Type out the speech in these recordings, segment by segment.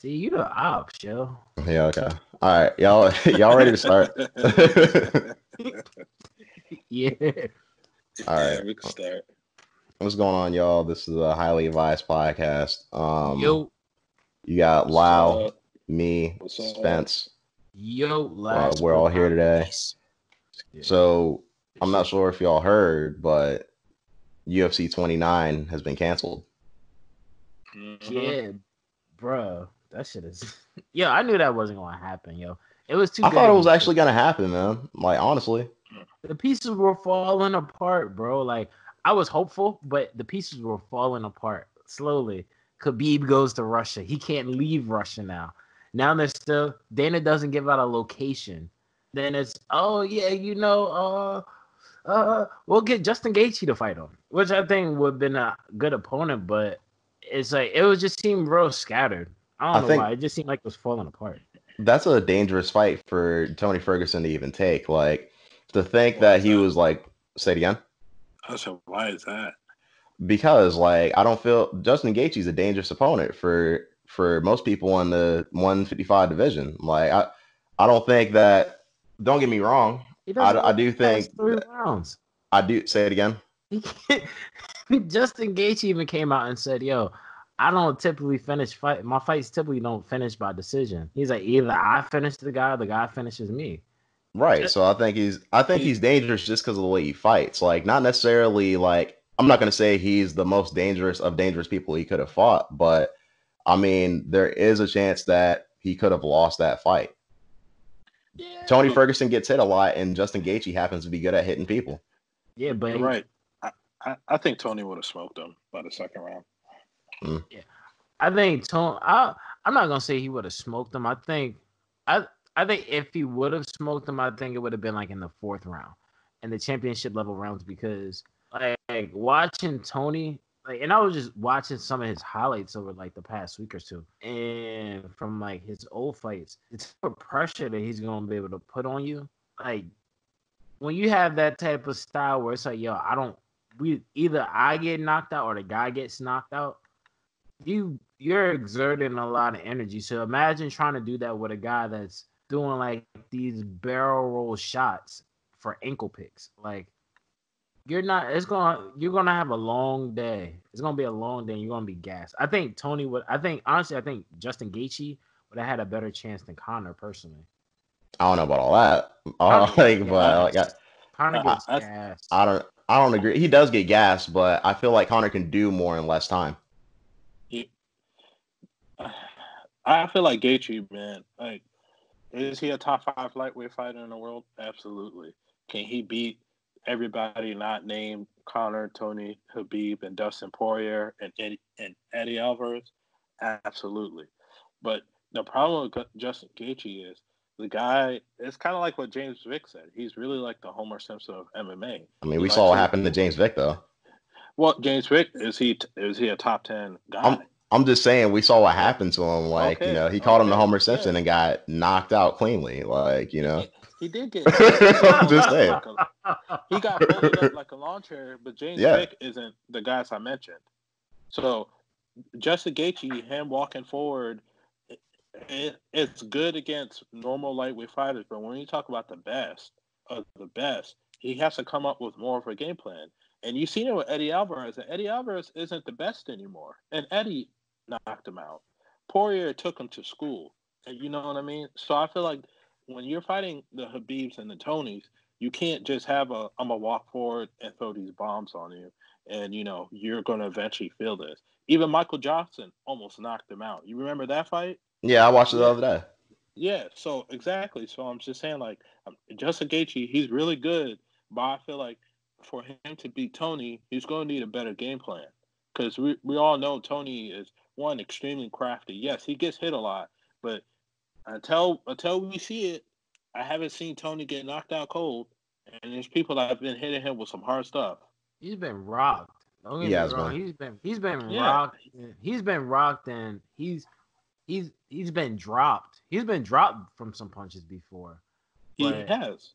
See, you the ops, yo. Yeah, okay. All right, y'all ready to start? Yeah. All Yeah, right. we can start. What's going on, y'all? This is a highly advised podcast. Yo, You got What's Lau, up? me, What's up? Spence. yo, last We're but all here not today. least. Yeah. So I'm not sure if y'all heard, but UFC 29 has been canceled. Mm-hmm. Yeah, bro. That shit is. Yo, I knew that wasn't gonna happen, yo. It was too I good thought to it be was true. actually gonna happen, man. Like honestly. The pieces were falling apart, bro. Like I was hopeful, but the pieces were falling apart slowly. Khabib goes to Russia. He can't leave Russia now. Now there's still Dana doesn't give out a location. Then it's yeah, we'll get Justin Gaethje to fight him, which I think would have been a good opponent, but it's like it was just seemed real scattered. I I don't know think why. It just seemed like it was falling apart. that's a dangerous fight for Tony Ferguson to even take. Like to think Why that is he that? was like, say it again. I said, why is that? Because like I don't feel Justin Gaethje's a dangerous opponent for most people in the 155 division. Like I don't think that. Don't get me wrong. He doesn't I win do the past think 3 rounds. I do say it again. He can't. Justin Gaethje even came out and said, "Yo, I don't typically finish fight. My fights typically don't finish by decision." He's like, either I finish the guy finishes me. Right. Just, So I think he's dangerous just because of the way he fights. Like not necessarily like I'm not gonna say he's the most dangerous of dangerous people he could have fought, but I mean there is a chance that he could have lost that fight. yeah, Tony Ferguson gets hit a lot, and Justin Gaethje happens to be good at hitting people. yeah, but You're right. I think Tony would have smoked him by the second round. Mm. yeah, I think Tony. I'm not gonna say he would have smoked him. I, I think if he would have smoked him, I think it would have been like in the fourth round, in the championship level rounds, because like watching Tony, like, and I was just watching some of his highlights over like the past week or two, and from like his old fights, the type of pressure that he's gonna be able to put on you, like when you have that type of style where it's like, yo, we either I get knocked out or the guy gets knocked out, you're exerting a lot of energy. So imagine trying to do that with a guy that's doing like these barrel roll shots for ankle picks. Like you're gonna have a long day. It's gonna be a long day and you're gonna be gassed. I think Justin Gaethje would have had a better chance than Connor personally. I don't know about all that. Connor gets Like, but gassed. like Connor I, gets I, gassed. I don't agree. He does get gas, but I feel like Connor can do more in less time. I feel like Gaethje, man. Like, is he a top five lightweight fighter in the world? Absolutely. Can he beat everybody not named Connor, Tony, Habib, and Dustin Poirier and Eddie Alvarez? Absolutely. But the problem with Justin Gaethje is the guy. It's kind of like what James Vick said. He's really like the Homer Simpson of MMA. I mean, He we saw likes what to. happened to James Vick though. Well, James Vick is he a top 10 I'm guy? I'm just saying we saw what Oh, happened to him. Like, okay, he called him the okay, Homer yeah. Simpson and got knocked out cleanly. Like, He did get I'm just folded up saying. like a he got folded up like a lawn chair, but James Yeah. Vick isn't the guys I mentioned. So Justin Gaethje, him walking forward, it's good against normal lightweight fighters, but when you talk about the best of the best, he has to come up with more of a game plan. And you've seen it with Eddie Alvarez, and Eddie Alvarez isn't the best anymore. And Eddie knocked him out. Poirier took him to school. And you know what I mean? So I feel like when you're fighting the Habibs and the Tonys, you can't just have I'm gonna walk forward and throw these bombs on you, and you're gonna eventually feel this. Even Michael Johnson almost knocked him out. You remember that fight? Yeah, I watched it the Yeah, other day. yeah. So exactly. So I'm just saying, like, Justin Gaethje, he's really good, but I feel like for him to beat Tony, he's going to need a better game plan because we all know Tony is one extremely crafty. Yes, he gets hit a lot, but until we see it, I haven't seen Tony get knocked out cold. And there's people that have been hitting him with some hard stuff. He's been rocked. Don't He get me has wrong. been. He's been Yeah, rocked. He's been rocked, and he's been dropped. He's been dropped from some punches before, he but has.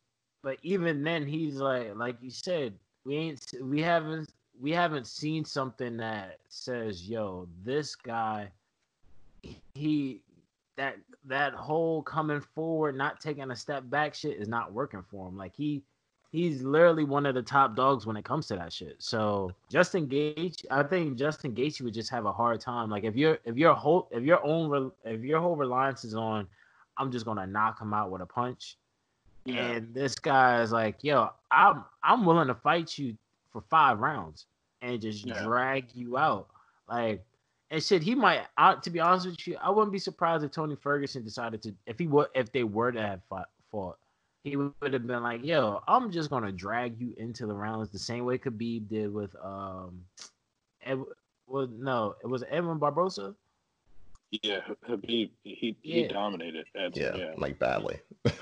even then, he's like you said, we haven't seen something that says, yo, this guy, he that whole coming forward, not taking a step back shit is not working for him. Like he's literally one of the top dogs when it comes to that shit. So I think Justin Gaethje would just have a hard time. Like if your whole reliance is on, I'm just gonna knock him out with a punch. Yeah. And this guy is like, yo, I'm willing to fight you for 5 rounds and just drag you out. Like, and shit, he might. To be honest with you, I wouldn't be surprised if Tony Ferguson decided to, if they were to have fought, he would have been like, yo, I'm just gonna drag you into the rounds the same way Khabib did with it was Edwin Barbosa. Yeah, Habib, he dominated. Like badly.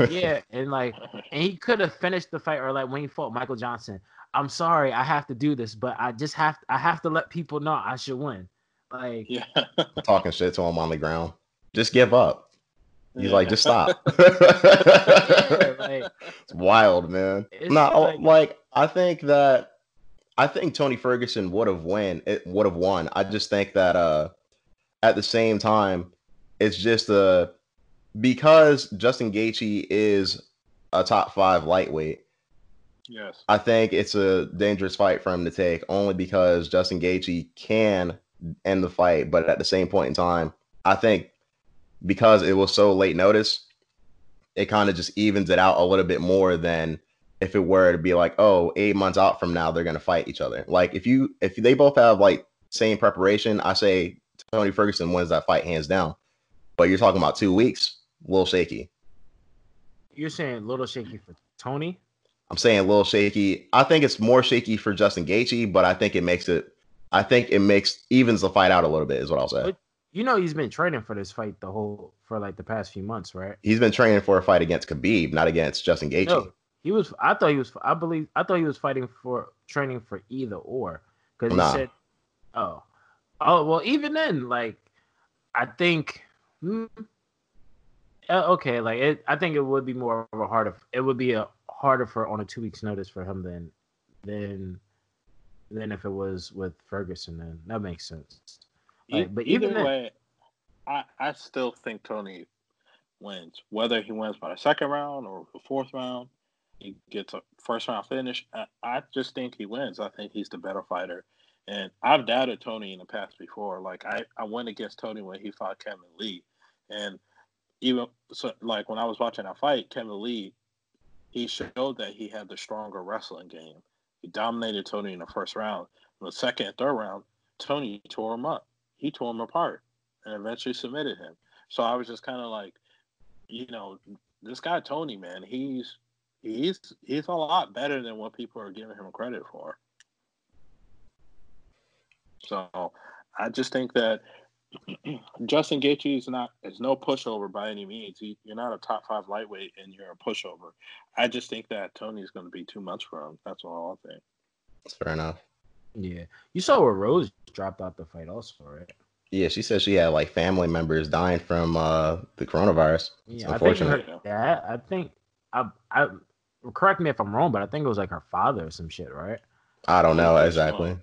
Yeah, and he could have finished the fight, or like when he fought Michael Johnson. I'm sorry, I have to do this, but I have to let people know I should win. Like, talking shit to him on the ground. Just give up. He's like, just stop. It's wild, man. I think Tony Ferguson would have won. I just think that at the same time, it's just because Justin Gaethje is a top 5 lightweight. Yes. I think it's a dangerous fight for him to take, only because Justin Gaethje can end the fight, but at the same point in time, I think because it was so late notice, it kind of just evens it out a little bit more than if it were to be like, oh, 8 months out from now they're gonna fight each other. Like if they both have like same preparation, I say Tony Ferguson wins that fight hands down. But you're talking about 2 weeks, a little shaky. You're saying a little shaky for Tony? I'm saying a little shaky. I think it's more shaky for Justin Gaethje, but I think it evens the fight out a little bit, is what I'll say. But he's been training for this fight for like the past few months, right? He's been training for a fight against Khabib, not against Justin Gaethje. No, I thought he was training for either or, because he said, oh well, even then, like, I think okay, like I think it would be more of a harder for on a 2 weeks notice for him than if it was with Ferguson. Then that makes sense. But either way, I still think Tony wins. Whether he wins by the second round or the fourth round, he gets a first round finish. I just think he wins. I think he's the better fighter. And I've doubted Tony in the past before. Like I went against Tony when he fought Kevin Lee. And even so, like when I was watching that fight, Kevin Lee, he showed that he had the stronger wrestling game. He dominated Tony in the first round. In the second and third round, Tony tore him up. He tore him apart and eventually submitted him. So I was just kind of like, this guy Tony, man, he's a lot better than what people are giving him credit for. So I just think that Justin Gaethje is no pushover by any means. You're not a top 5 lightweight and you're a pushover. I just think that Tony's going to be too much for him. That's all I think. That's fair enough. Yeah, you saw where Rose dropped out the fight also, right? Yeah, she said she had like family members dying from the coronavirus. It's unfortunate. I think I correct me if I'm wrong, but I think it was like her father or some shit, right? I don't know exactly.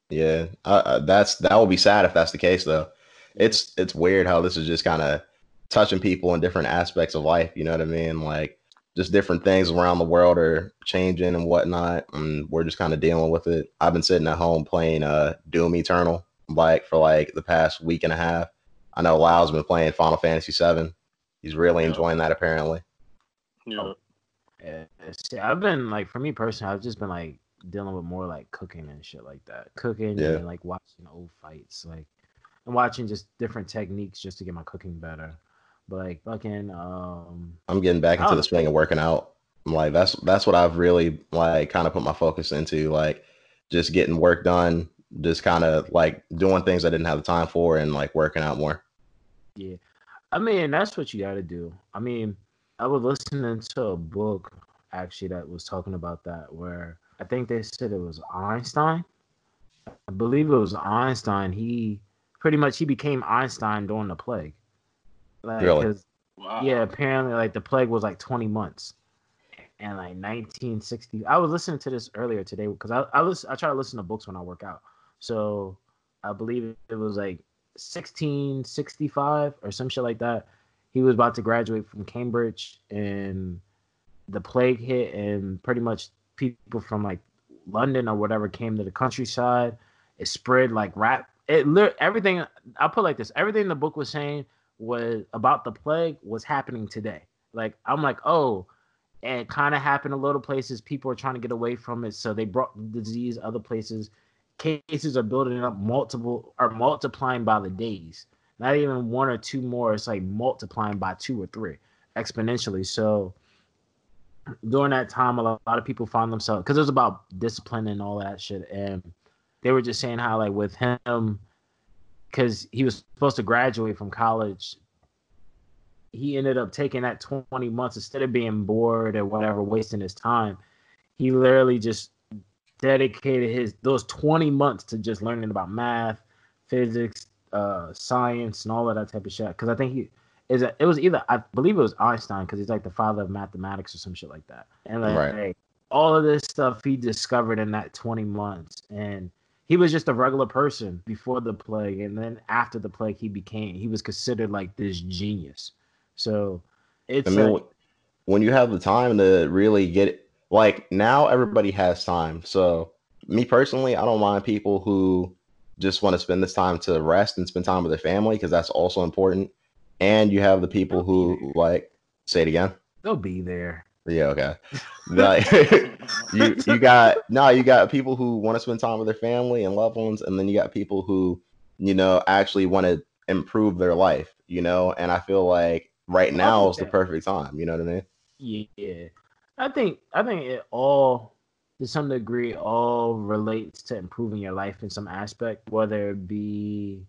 Yeah, that will be sad if that's the case, though. It's weird how this is just kind of touching people in different aspects of life. You know what I mean? Like just different things around the world are changing and whatnot, and we're just kind of dealing with it. I've been sitting at home playing Doom Eternal for the past week and a half. I know Lau's been playing Final Fantasy VII. He's really enjoying that apparently. Yeah. See, I've been like, for me personally, I've just been like dealing with more like cooking and shit like that. And like watching old fights, like, and watching just different techniques just to get my cooking better. But like fucking I'm getting back into the swing of working out. I'm like, that's what I've really like kind of put my focus into, like just getting work done, just kind of like doing things I didn't have the time for and like working out more. Yeah. I mean, that's what you got to do. I mean, I was listening to a book actually that was talking about that, where I think they said it was Einstein. I believe it was Einstein. He became Einstein during the plague. Like, really? Wow. Yeah, apparently like the plague was like 20 months. And like 1960, I was listening to this earlier today because I try to listen to books when I work out. So I believe it was like 1665 or some shit like that. He was about to graduate from Cambridge, and the plague hit, and pretty much people from like London or whatever came to the countryside. It spread like rap. Everything. I'll put it like this: everything the book was saying was about the plague was happening today. Like I'm like, oh, and it kind of happened in little places. People are trying to get away from it, so they brought the disease other places. Cases are building up, multiplying by the days. Not even one or two more. It's like multiplying by 2 or 3 exponentially. So during that time, a lot of people found themselves, because it was about discipline and all that shit, and they were just saying how like with him, because he was supposed to graduate from college, he ended up taking that 20 months instead of being bored or whatever, wasting his time. He literally just dedicated those 20 months to just learning about math, physics, science, and all of that type of shit. Because I think it was either, I believe it was Einstein, because he's like the father of mathematics or some shit like that. And like all of this stuff he discovered in that 20 months. And he was just a regular person before the plague, and then after the plague, he was considered like this genius. So it's when you have the time to really get it, like now everybody has time. So me personally, I don't mind people who just want to spend this time to rest and spend time with their family, because that's also important. And you have the people who like, say it again. They'll be there. Yeah, okay. Like, you got people who want to spend time with their family and loved ones, and then you got people who, actually want to improve their life, and I feel like right now is the perfect time, you know what I mean? Yeah. I think it all, to some degree, all relates to improving your life in some aspect, whether it be,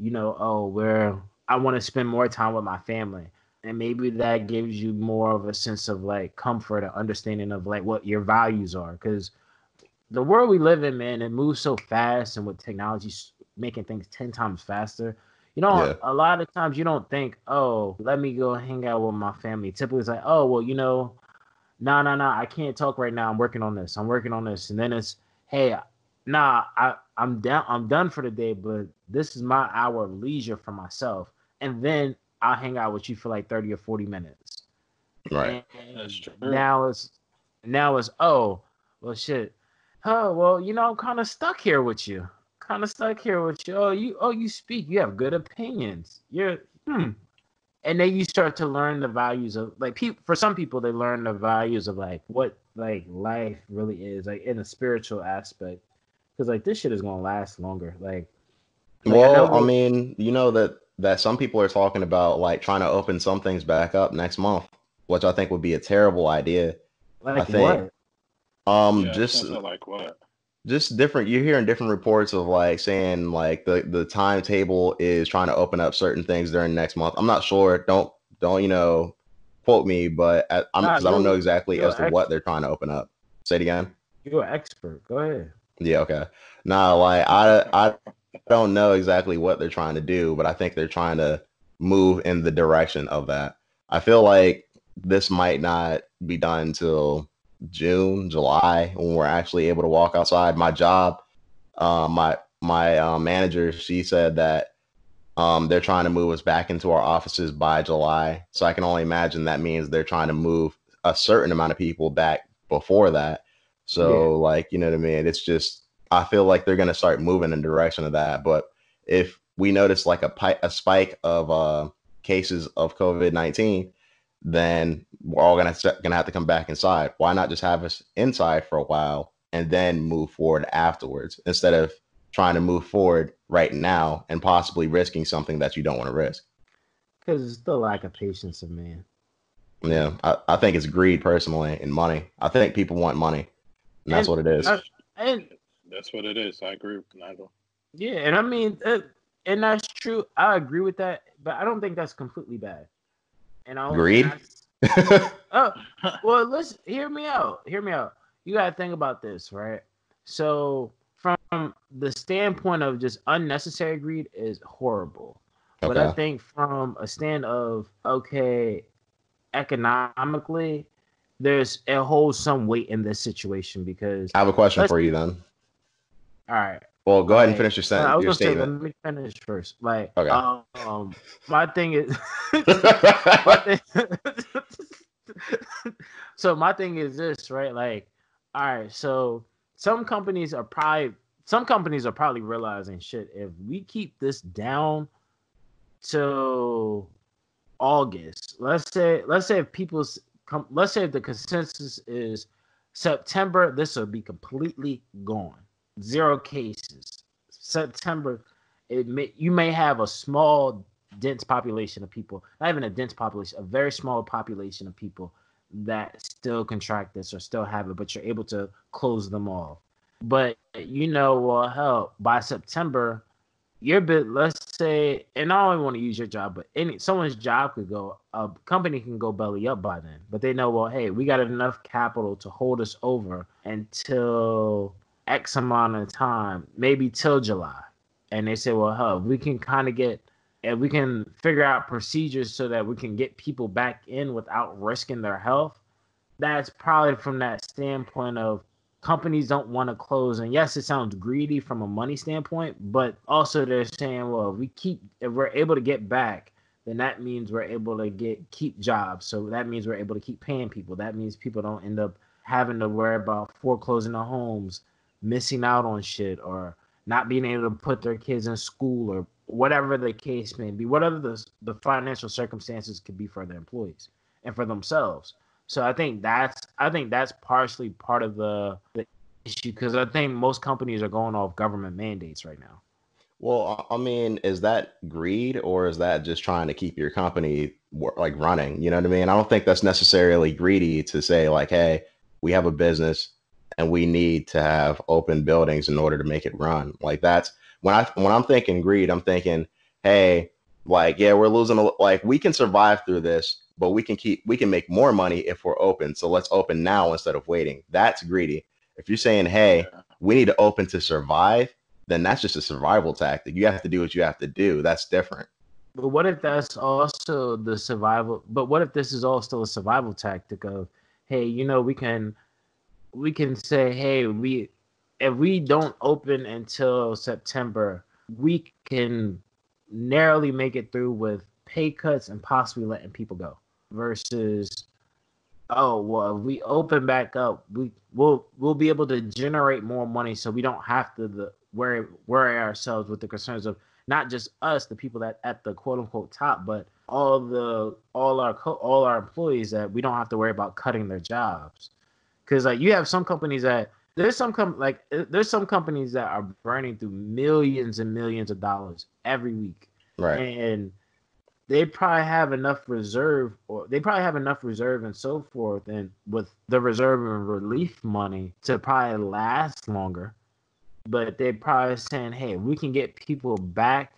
I want to spend more time with my family. And maybe that gives you more of a sense of like comfort and understanding of like what your values are. Because the world we live in, man, it moves so fast, and with technology making things 10 times faster. A lot of times you don't think, oh, let me go hang out with my family. Typically it's like, oh, well, no, I can't talk right now. I'm working on this. And then it's, hey, I'm done for the day, but this is my hour of leisure for myself. And then I'll hang out with you for like 30 or 40 minutes. Right. That's true. Now it's, oh, well, shit. Oh, well, I'm kind of stuck here with you. Oh, you speak. You have good opinions. And then you start to learn the values of like for some people, they learn the values of like what like life really is, like in a spiritual aspect. Because like this shit is gonna last longer. Well, I mean, that some people are talking about like trying to open some things back up next month, which I think would be a terrible idea. Like I think, what? Just like what? Just different. You're hearing different reports of like saying like the timetable is trying to open up certain things during next month. I'm not sure. Don't quote me, but because I don't know exactly as to what they're trying to open up. Say it again. You're an expert. Go ahead. Yeah. Okay. No, like I don't know exactly what they're trying to do, but I think they're trying to move in the direction of that. I feel like this might not be done until June, July, when we're actually able to walk outside. My job, my manager, she said that they're trying to move us back into our offices by July. So I can only imagine that means they're trying to move a certain amount of people back before that. So like, you know what I mean? It's just, I feel like they're going to start moving in the direction of that. But if we notice like a spike of cases of COVID-19, then we're all gonna have to come back inside. Why not just have us inside for a while and then move forward afterwards, instead of trying to move forward right now and possibly risking something that you don't want to risk? Because it's the lack of patience of man. Yeah, I think it's greed personally, and money. I think people want money, and that's what it is. And that's what it is. I agree with Nigel. Yeah, and I mean, and that's true. I agree with that, but I don't think that's completely bad. And greed. Well, let's hear me out. You gotta think about this, right? So from the standpoint of just unnecessary greed is horrible. Okay. But I think from a stand of economically, it holds some weight in this situation, because I have a question for you then. All right. Well, go ahead and Like, finish I was your gonna say, let statement. me finish first. Like, Okay. my thing is, my thing, so my thing is this, right? Like, all right, so some companies are probably realizing shit. If we keep this down till August, let's say if let's say if the consensus is September, this will be completely gone, zero cases. September, you may have a small dense population of people, not even a dense population, a very small population of people that still contract this or still have it, but you're able to close them off. But well, hell, by September, your bit, let's say, and I don't want to use your job, but someone's job could go, a company can go belly up by then. But they know, well, hey, we got enough capital to hold us over until X amount of time, maybe till July. And they say, well, hell, we can kind of and we can figure out procedures so that we can get people back in without risking their health. That's probably from that standpoint of companies don't want to close. And yes, it sounds greedy from a money standpoint, but also they're saying, well, if we're able to get back, then that means we're able to keep jobs. So that means we're able to keep paying people. That means people don't end up having to worry about foreclosing their homes, missing out on shit, or not being able to put their kids in school, or whatever the case may be, whatever the financial circumstances could be for their employees and for themselves. So I think that's partially part of the issue, because I think most companies are going off government mandates right now. Well, I mean, is that greed or is that just trying to keep your company like running? You know what I mean? I don't think that's necessarily greedy to say like, hey, we have a business and we need to have open buildings in order to make it run. Like that's when I'm thinking greed, I'm thinking, hey, like yeah, we're losing like we can survive through this, but we can make more money if we're open. So let's open now instead of waiting. That's greedy. If you're saying, hey, Yeah. we need to open to survive, then that's just a survival tactic. You have to do what you have to do. That's different. But what if that's also the survival? But what if this is all still a survival tactic of, hey, we can say, hey, we if we don't open until September, we can narrowly make it through with pay cuts and possibly letting people go. Versus, oh well, if we open back up, we'll be able to generate more money, so we don't have to worry ourselves with the concerns of not just us, the people that at the quote unquote top, but all our employees, that we don't have to worry about cutting their jobs. Because like you have some companies that there's some companies that are burning through millions and millions of dollars every week, Right. and they probably have enough reserve and so forth, and with the reserve and relief money to probably last longer. But they're probably saying, hey, we can get people back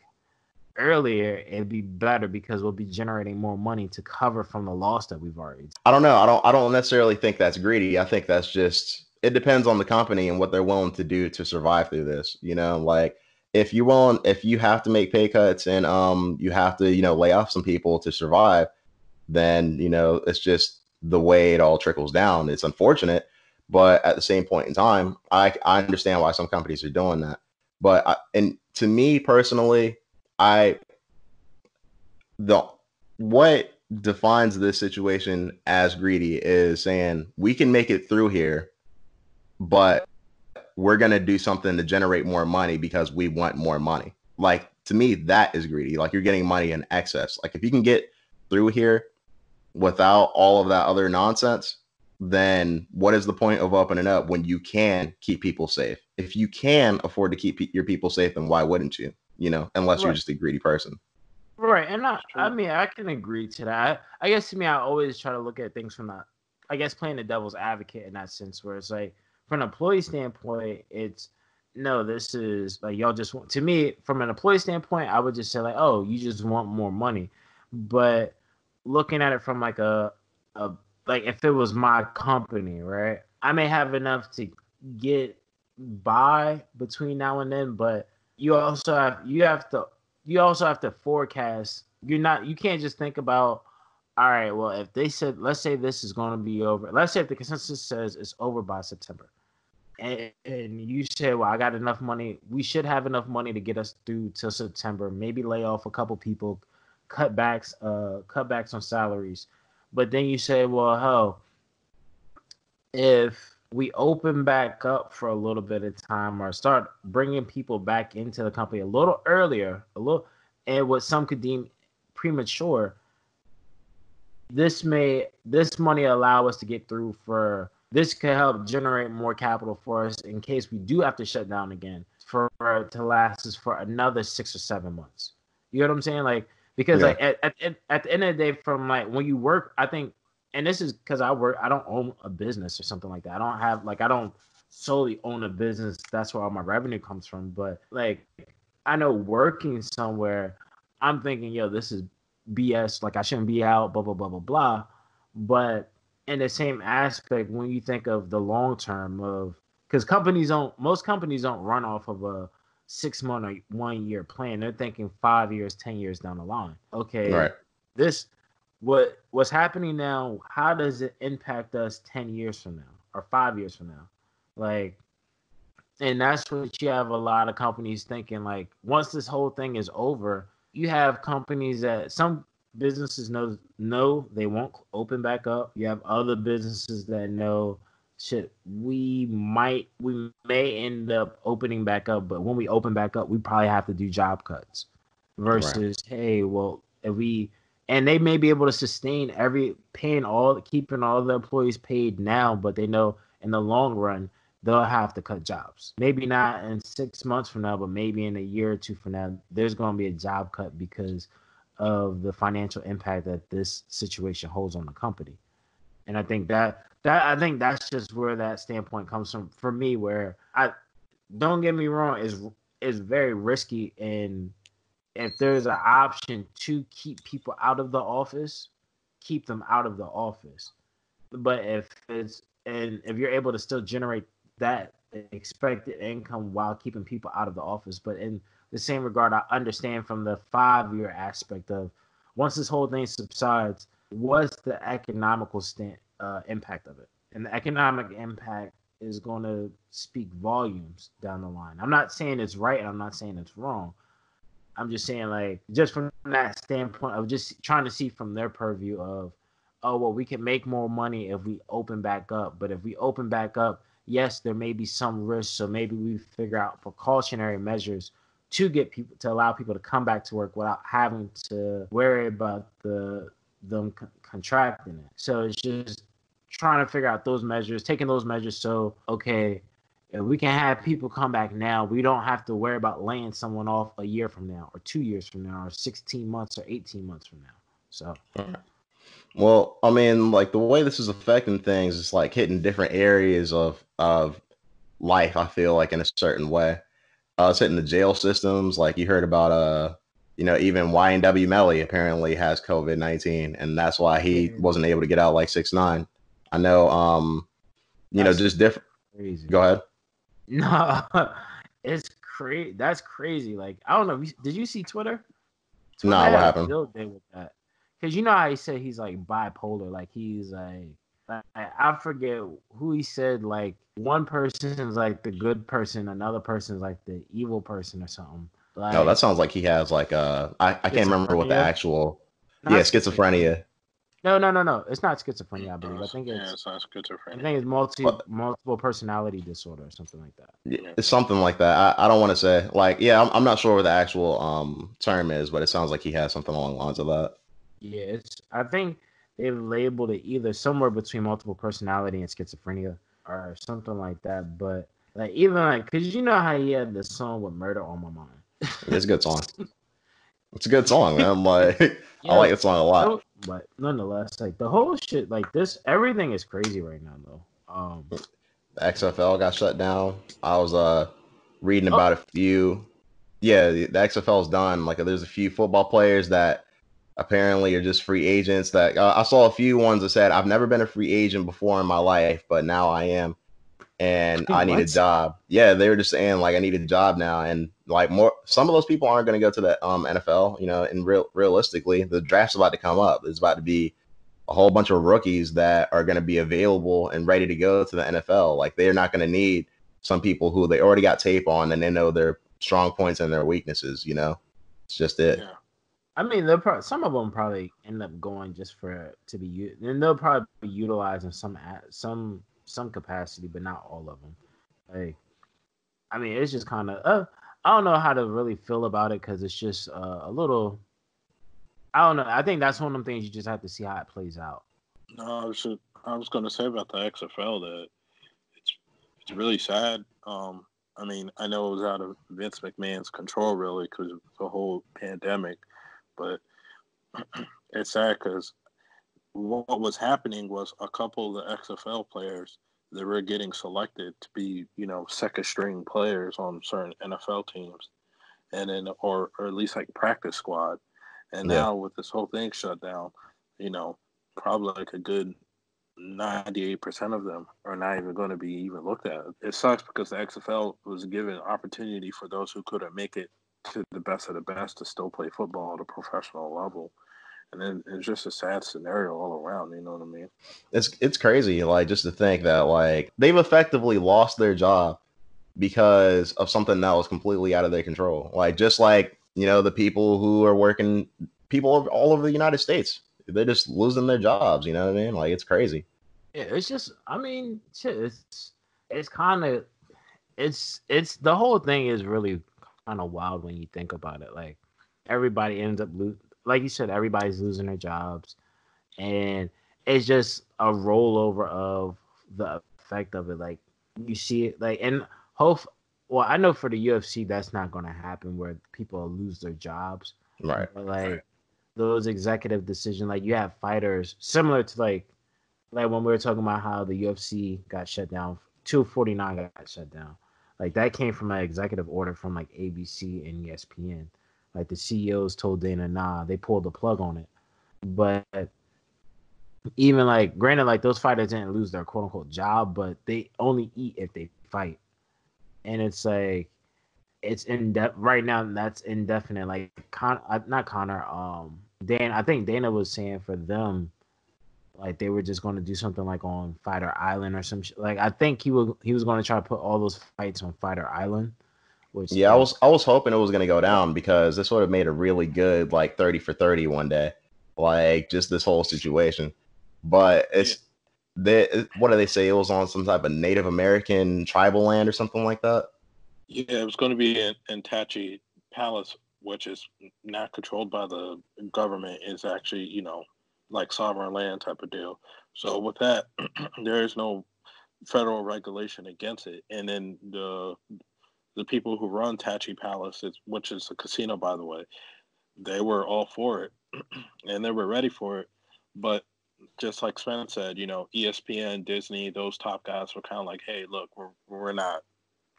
earlier, it'd be better because we'll be generating more money to cover from the loss that we've already. I don't know. I don't necessarily think that's greedy. I think that's just it depends on the company and what they're willing to do to survive through this. You know, like if you have to make pay cuts and you have to, lay off some people to survive, then, it's just the way it all trickles down. It's unfortunate, but at the same point in time, I understand why some companies are doing that. And to me personally, I the what defines this situation as greedy is saying we can make it through here, but we're going to do something to generate more money because we want more money. Like to me, that is greedy. Like you're getting money in excess. Like if you can get through here without all of that other nonsense, then what is the point of opening up when you can keep people safe? If you can afford to keep your people safe, then why wouldn't you? Unless you're Right. just a greedy person. Right, and I True. mean, I can agree to that. I guess to me, I always try to look at things from I guess playing the devil's advocate in that sense, where it's like, from an employee standpoint, it's no, this is like y'all just want. To me, from an employee standpoint, I would just say like, oh, you just want more money. But looking at it from a like if it was my company, right? I may have enough to get by between now and then, but you also have to forecast. You can't just think about, all right, well, if they said, let's say this is going to be over. Let's say if the consensus says it's over by September. and you say, well, I got enough money. We should have enough money to get us through till September. Maybe lay off a couple people, cutbacks on salaries. But then you say, well, hell, if we open back up for a little bit of time or start bringing people back into the company a little earlier, and what some could deem premature, this money allow us to get through for this could help generate more capital for us in case we do have to shut down again for it to last us for another 6 or 7 months. You know what I'm saying? Like, because like at the end of the day, from like when you work, I think, and this is because I don't own a business or something like that. I don't solely own a business. That's where all my revenue comes from. But like, I know working somewhere, I'm thinking, yo, this is BS. Like, I shouldn't be out, blah, blah, blah, blah, blah. But in the same aspect, when you think of the long term of, because most companies don't run off of a 6 month or 1 year plan. They're thinking 5 years, 10 years down the line. Okay, Right. What's happening now, how does it impact us 10 years from now or 5 years from now? Like, and that's what you have a lot of companies thinking, like, once this whole thing is over, you have companies that some businesses know they won't open back up. You have other businesses that know, shit, we may end up opening back up, but when we open back up, we probably have to do job cuts versus, hey, well, and they may be able to sustain keeping all the employees paid now, but they know in the long run they'll have to cut jobs. Maybe not in 6 months from now, but maybe in a year or two from now, there's going to be a job cut because of the financial impact that this situation holds on the company. And I think that's just where that standpoint comes from for me, where don't get me wrong, is very risky. And if there's an option to keep people out of the office, keep them out of the office. But if you're able to still generate that expected income while keeping people out of the office. But in the same regard, I understand from the 5-year aspect of, once this whole thing subsides, what's the economical impact of it? And the economic impact is going to speak volumes down the line. I'm not saying it's right and I'm not saying it's wrong. I'm just saying, like, just from that standpoint of just trying to see from their purview of, oh, well, we can make more money if we open back up. But if we open back up, yes, there may be some risk. So maybe we figure out precautionary measures to allow people to come back to work without having to worry about them contracting it. So it's just trying to figure out those measures, taking those measures. So, okay, if we can have people come back now, we don't have to worry about laying someone off a year from now or 2 years from now or 16 months or 18 months from now. So, well, I mean, like, the way this is affecting things is like hitting different areas of life, I feel like, in a certain way. It's hitting the jail systems. Like, you heard about even YNW Melly apparently has COVID-19, and that's why he wasn't able to get out like 6ix9ine. I know, just different. Crazy. Go ahead. No, it's crazy. That's crazy. Like, I don't know. Did you see Twitter? Nah, what happened? With that. Because you know how he said he's like bipolar. Like, he's like I forget who he said, like, one person is like the good person, another person is like the evil person or something. Like, no, that sounds like he has like I can't remember what the actual schizophrenia. No. It's not schizophrenia, I believe. I think it's not schizophrenia. I think it's multiple personality disorder or something like that. Yeah, it's something like that. I don't want to say, like, I'm not sure what the actual term is, but it sounds like he has something along the lines of that. Yeah, I think they've labeled it either somewhere between multiple personality and schizophrenia or something like that. But like, even like, cause you know how he had the song with "Murder on My Mind." It's a good song. It's a good song, man. Like, I like that song a lot. But nonetheless, like, the whole shit, like, everything is crazy right now, though. The XFL got shut down. I was reading about a few. Yeah, the XFL is done. Like, there's a few football players that apparently are just free agents. That I saw a few ones that said, I've never been a free agent before in my life, but now I am, and I need a job. Yeah, they were just saying, like, I need a job now, and like, some of those people aren't going to go to the NFL. And realistically, the draft's about to come up. There's about to be a whole bunch of rookies that are going to be available and ready to go to the NFL. Like, they're not going to need some people who they already got tape on and they know their strong points and their weaknesses. It's just it. Yeah. I mean, some of them probably end up going just to be, and they'll probably be utilized in some capacity, but not all of them. Like, I mean, it's just kind of I don't know how to really feel about it because it's just a little. I don't know. I think that's one of them things you just have to see how it plays out. No, I was going to say about the XFL that it's really sad. I mean, I know it was out of Vince McMahon's control really because of the whole pandemic, but it's sad because what was happening was a couple of the XFL players that were getting selected to be, second string players on certain NFL teams, and then or at least like practice squad. And now with this whole thing shut down, probably like a good 98% of them are not even going to be even looked at. It sucks because the XFL was given opportunity for those who couldn't make it to the best of the best to still play football at a professional level. And then it's just a sad scenario all around. You know what I mean? It's crazy, like, just to think that, like, they've effectively lost their job because of something that was completely out of their control. Like, just like, the people who are working, people all over the United States, they're just losing their jobs. You know what I mean? Like, it's crazy. Yeah, it's just, I mean, shit, it's kind of, it's the whole thing is really kind of wild when you think about it. Like, everybody ends up like you said, everybody's losing their jobs, and it's just a rollover of the effect of it. Like, you see it, like, and well, I know for the UFC that's not going to happen where people lose their jobs, Right. but like those executive decisions, like you have fighters similar to like when we were talking about how the UFC got shut down, 249 got shut down. Like, that came from an executive order from like ABC and ESPN. Like, the CEOs told Dana, nah, they pulled the plug on it. But even like, granted, like those fighters didn't lose their quote unquote job, but they only eat if they fight. And it's like, it's right now. That's indefinite. Like, not Connor. Dan. I think Dana was saying for them, like they were just going to do something like on Fighter Island or some shit. Like, I think he was going to try to put all those fights on Fighter Island. Which, yeah, I was hoping it was going to go down because this would have made a really good like 30 for 30 one day, like just this whole situation. But what do they say? It was on some type of Native American tribal land or something like that. Yeah, it was going to be in Tachi Palace, which is not controlled by the government. It's actually, like sovereign land type of deal. So with that, there is no federal regulation against it. And then the people who run Tachi Palace, which is a casino, by the way, they were all for it and they were ready for it. But just like Sven said, ESPN, Disney, those top guys were kind of like, hey, look, we're not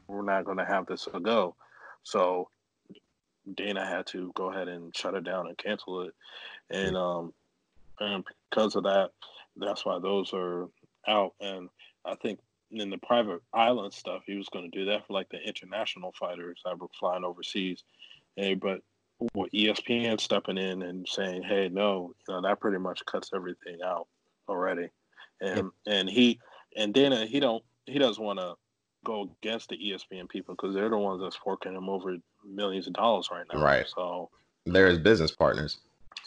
going to have this a go. So Dana had to go ahead and shut it down and cancel it. And because of that, that's why those are out. And I think in the private island stuff, he was going to do that for like the international fighters that were flying overseas. But with ESPN stepping in and saying, hey, no, that pretty much cuts everything out already. And Dana, he doesn't want to go against the ESPN people because they're the ones that's forking him over millions of dollars right now. Right. So they're his business partners.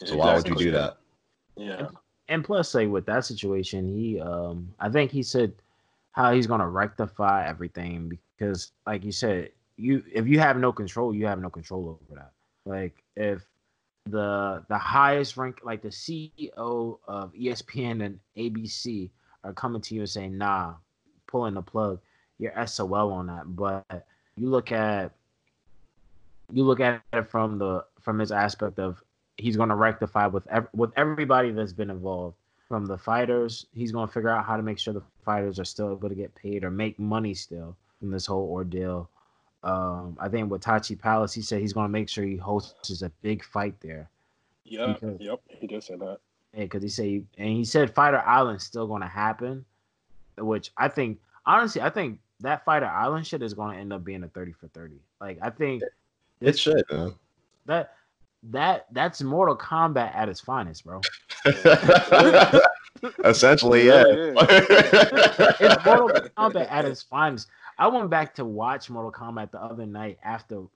So why would you do that? Yeah. And plus, like with that situation, he I think he said how he's gonna rectify everything because, like you said, if you have no control, you have no control over that. Like, if the highest rank, like the CEO of ESPN and ABC are coming to you and saying, nah, pulling the plug, you're SOL on that. But you look at it from his aspect of he's going to rectify with everybody that's been involved. From the fighters, he's going to figure out how to make sure the fighters are still able to get paid or make money still from this whole ordeal. I think with Tachi Palace, he said he's going to make sure he hosts a big fight there. Yep, he did say that. Yeah, because he said Fighter Island's still going to happen, which I think, honestly, I think that Fighter Island shit is going to end up being a 30 for 30. Like, I think it should, man. That's Mortal Kombat at its finest, bro. Essentially, yeah. It's Mortal Kombat at its finest. I went back to watch Mortal Kombat the other night after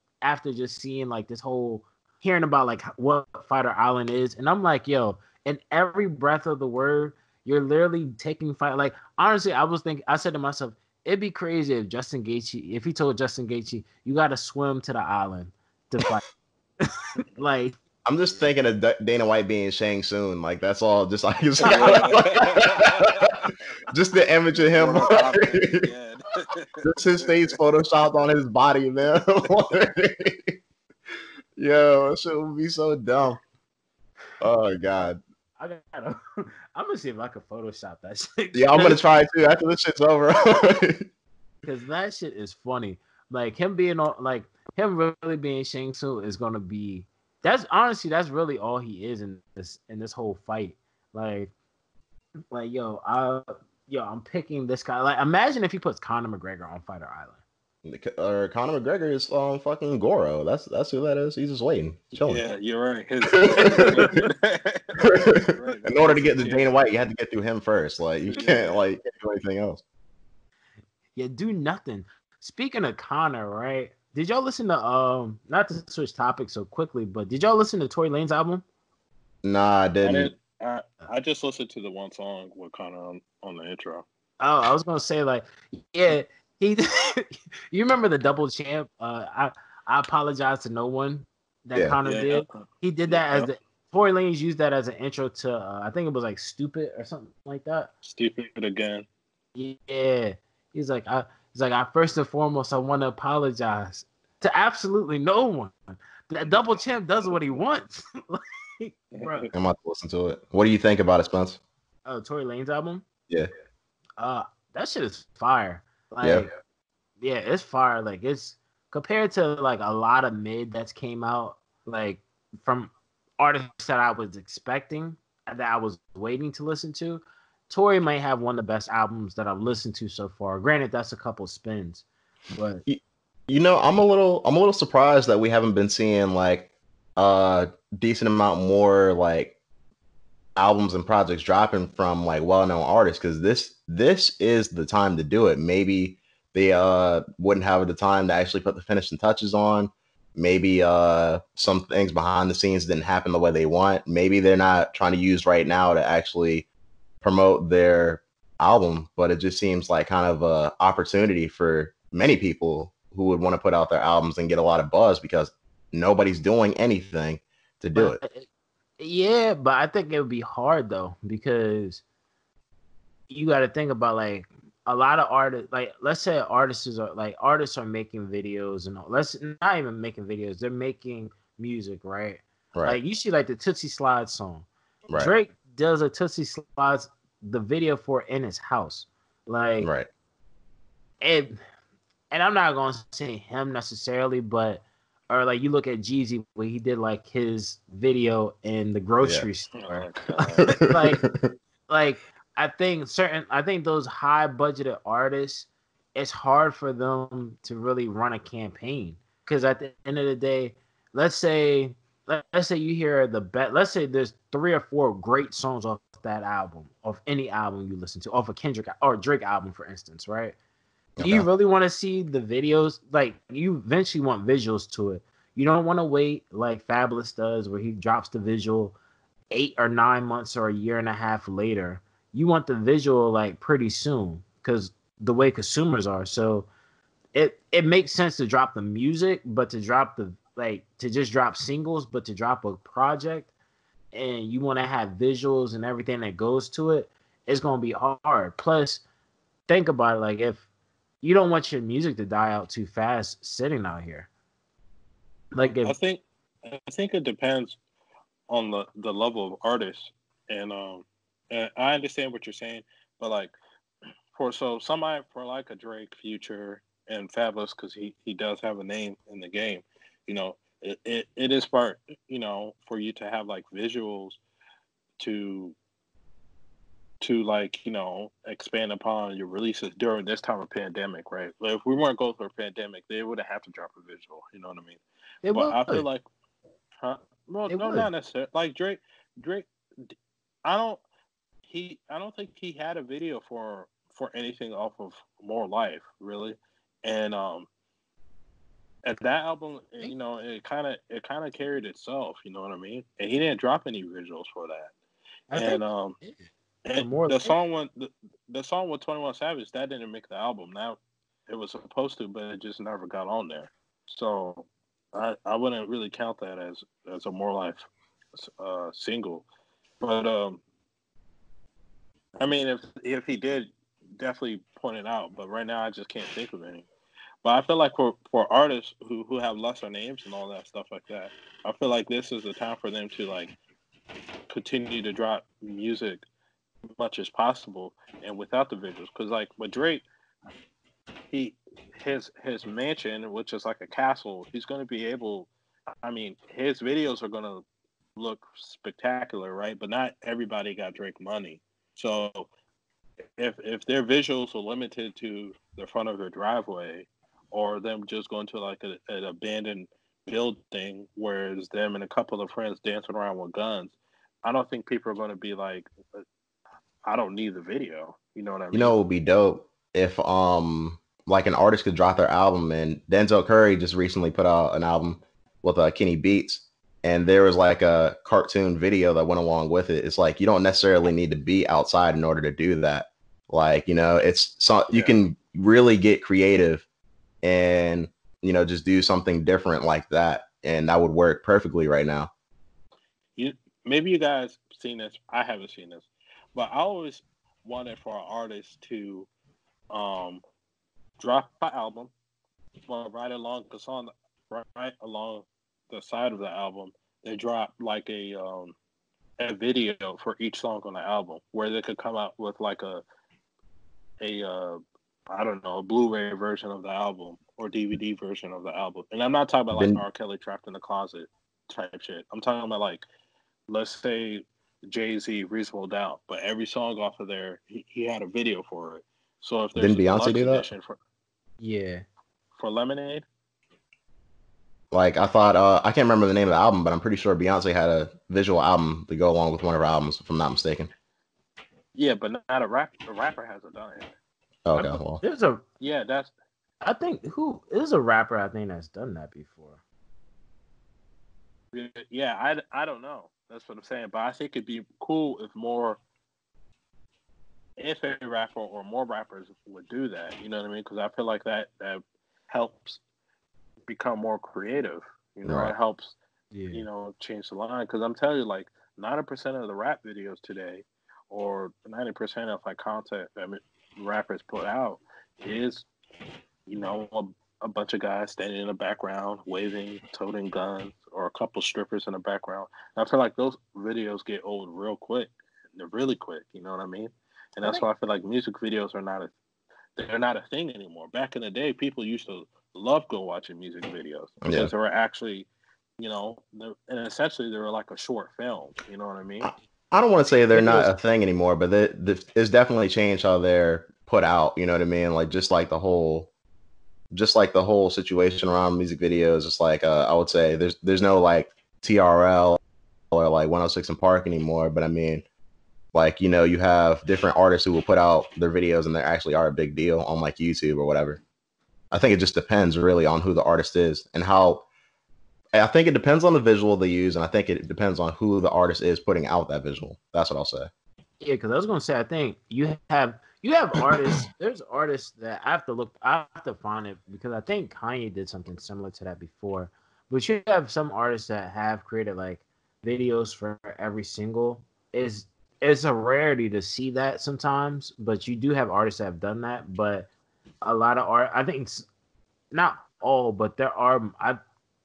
just seeing like this whole hearing about like what Fighter Island is, and I'm like, yo, in every breath of the word, you're literally taking fight. Like honestly, I said to myself, it'd be crazy if if he told Justin Gaethje, you got to swim to the island to fight. Like I'm just thinking of Dana White being Shang Tsung. Like that's all. Just like just the image of him. Just his face photoshopped on his body, man. Yo, that shit would be so dumb. Oh god. I'm gonna see if I can Photoshop that shit. Yeah, I'm gonna try too after this shit's over. Because that shit is funny. Like him really being Shang Tsung is gonna be. That's really all he is in this whole fight. Like I'm picking this guy. Like imagine if he puts Conor McGregor on Fighter Island. Or Conor McGregor is fucking Goro. That's who that is. He's just waiting, chilling. Yeah, you're right. In order to get to Dana White, you had to get through him first. Like you can't do anything else. Yeah, do nothing. Speaking of Conor, right? Did y'all listen to not to switch topics so quickly, but did y'all listen to Tory Lanez album? Nah, I didn't. I just listened to the one song with Conor on the intro. Oh, I was gonna say like, yeah. He, you remember the double champ? I apologize to no one that Conor did. He did that as Tory Lanez used that as an intro to I think it was like Stupid or something like that. Stupid again. Yeah, he's like I first and foremost I want to apologize to absolutely no one. That double champ does what he wants. Like, bro. I'm about to listen to it. What do you think about it, Spence? Tory Lanez album? Yeah. That shit is fire. Like, yeah, it's fire. Like, it's compared to like a lot of mid that's came out, like from artists that I was expecting, that I was waiting to listen to. Tory might have one of the best albums that I've listened to so far. Granted, that's a couple spins, but I'm a little surprised that we haven't been seeing like a decent amount more like albums and projects dropping from like well-known artists, because this is the time to do it. Maybe they wouldn't have the time to actually put the finishing touches on. Maybe some things behind the scenes didn't happen the way they want. Maybe they're not trying to use right now to actually promote their album, but it just seems like kind of a opportunity for many people who would want to put out their albums and get a lot of buzz, because nobody's doing anything to do it. Yeah, but I think it would be hard though, because you got to think about like a lot of artists. Like, let's say artists are making videos and all. Let's not even making videos; they're making music, right? Right. Like you see, like the Tootsie Slide song. Right. Drake does a Tootsie Slides the video for in his house, like right. And I'm not gonna say him necessarily, but. Or like you look at Jeezy where he did like his video in the grocery store. like I think those high budgeted artists, it's hard for them to really run a campaign, because at the end of the day, let's say you hear let's say there's 3 or 4 great songs off that album, of any album you listen to, off a Kendrick or Drake album, for instance, right? Do you really want to see the videos? Like, you eventually want visuals to it. You don't want to wait like Fabulous does, where he drops the visual 8 or 9 months or a year and a half later. You want the visual like pretty soon, because the way consumers are. So it makes sense to drop the music, but to just drop singles, but to drop a project and you want to have visuals and everything that goes to it, it's going to be hard. Plus, think about it. Like, if you don't want your music to die out too fast sitting out here. Like, I think it depends on the level of artist, and I understand what you're saying, but like for like a Drake, Future, and Fabulous, because he does have a name in the game, it is smart, for you to have like visuals to like, expand upon your releases during this time of pandemic, right? Like, if we weren't going through a pandemic, they would have to drop a visual, you know what I mean? I feel like, well, no, not necessarily. Like Drake, I don't think he had a video for anything off of More Life, really. And at that album, you know, it kind of carried itself. You know what I mean? And he didn't drop any visuals for that. And the song with 21 Savage, that didn't make the album. Now it was supposed to, but it just never got on there. So I wouldn't really count that as a More Life single. But I mean, if he did, definitely point it out. But right now, I just can't think of any. But I feel like for artists who have lesser names and all that stuff like that, I feel like this is the time for them to like continue to drop music as much as possible and without the visuals. Because like with Drake, his mansion, which is like a castle, he's going to be able. I mean, his videos are going to look spectacular, right? But not everybody got Drake money, so if their visuals are limited to the front of their driveway, or them just going to like an abandoned building where it's them and a couple of friends dancing around with guns, I don't think people are going to be like, I don't need the video. You know what I mean? You know, it would be dope if like an artist could drop their album, and Denzel Curry just recently put out an album with Kenny Beats, and there was like a cartoon video that went along with it. It's like you don't necessarily need to be outside in order to do that. Like, you know, you can really get creative and, you know, just do something different like that, and that would work perfectly right now. Maybe you guys seen this. I haven't seen this, but I always wanted for an artist to drop an album, but right along the side of the album, they drop like a video for each song on the album, where they could come out with like a I don't know, a Blu-ray version of the album or DVD version of the album. And I'm not talking about like R. Kelly Trapped in the Closet type shit. I'm talking about like, let's say Jay-Z, Reasonable Doubt, but every song off of there, he had a video for it. So if there's Didn't Beyonce do that? For Lemonade. Like I thought, I can't remember the name of the album, but I'm pretty sure Beyonce had a visual album to go along with one of her albums, if I'm not mistaken. Yeah, but not a rapper. The rapper hasn't done it. Okay, well, I think who is a rapper I think that's done that before. Yeah, I don't know. That's what I'm saying. But I think it'd be cool if a rapper or more rappers would do that. You know what I mean? Because I feel like that helps become more creative. You know, It helps, you know, change the line. Because I'm telling you, like 90% of the rap videos today, or 90% of like content that rappers put out is, you know, a bunch of guys standing in the background, waving, toting guns, or a couple strippers in the background. And I feel like those videos get old real quick. They're really quick, you know what I mean? And that's why I feel like music videos are not a thing anymore. Back in the day, people used to love go watching music videos because they were actually, you know, and essentially they were like a short film. You know what I mean? I don't want to say they're not a thing anymore, but it's definitely changed how they're put out. You know what I mean? Like just like the whole situation around music videos. It's like I would say there's no like TRL or like 106 in Park anymore. But I mean, like, you know, you have different artists who will put out their videos and they actually are a big deal on like YouTube or whatever. I think it just depends really on who the artist is and how. I think it depends on the visual they use, and I think it depends on who the artist is putting out that visual. That's what I'll say. Yeah, because I was gonna say, I think you have artists. There's artists that I have to find it because I think Kanye did something similar to that before. But you have some artists that have created like videos for every single. It's a rarity to see that sometimes, but you do have artists that have done that. But a lot of art, I think, not all, but there are.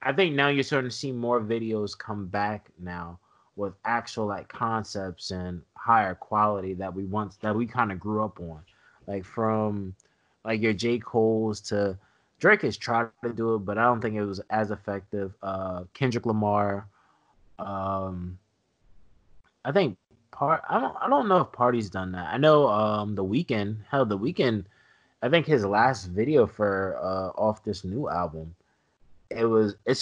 I think now you're starting to see more videos come back now with actual like concepts and higher quality that we kind of grew up on, like from like your J. Cole's to Drake has tried to do it, but I don't think it was as effective. Kendrick Lamar, I think I don't know if Party's done that. I know The Weeknd. Hell, The Weeknd. I think his last video for off this new album. It's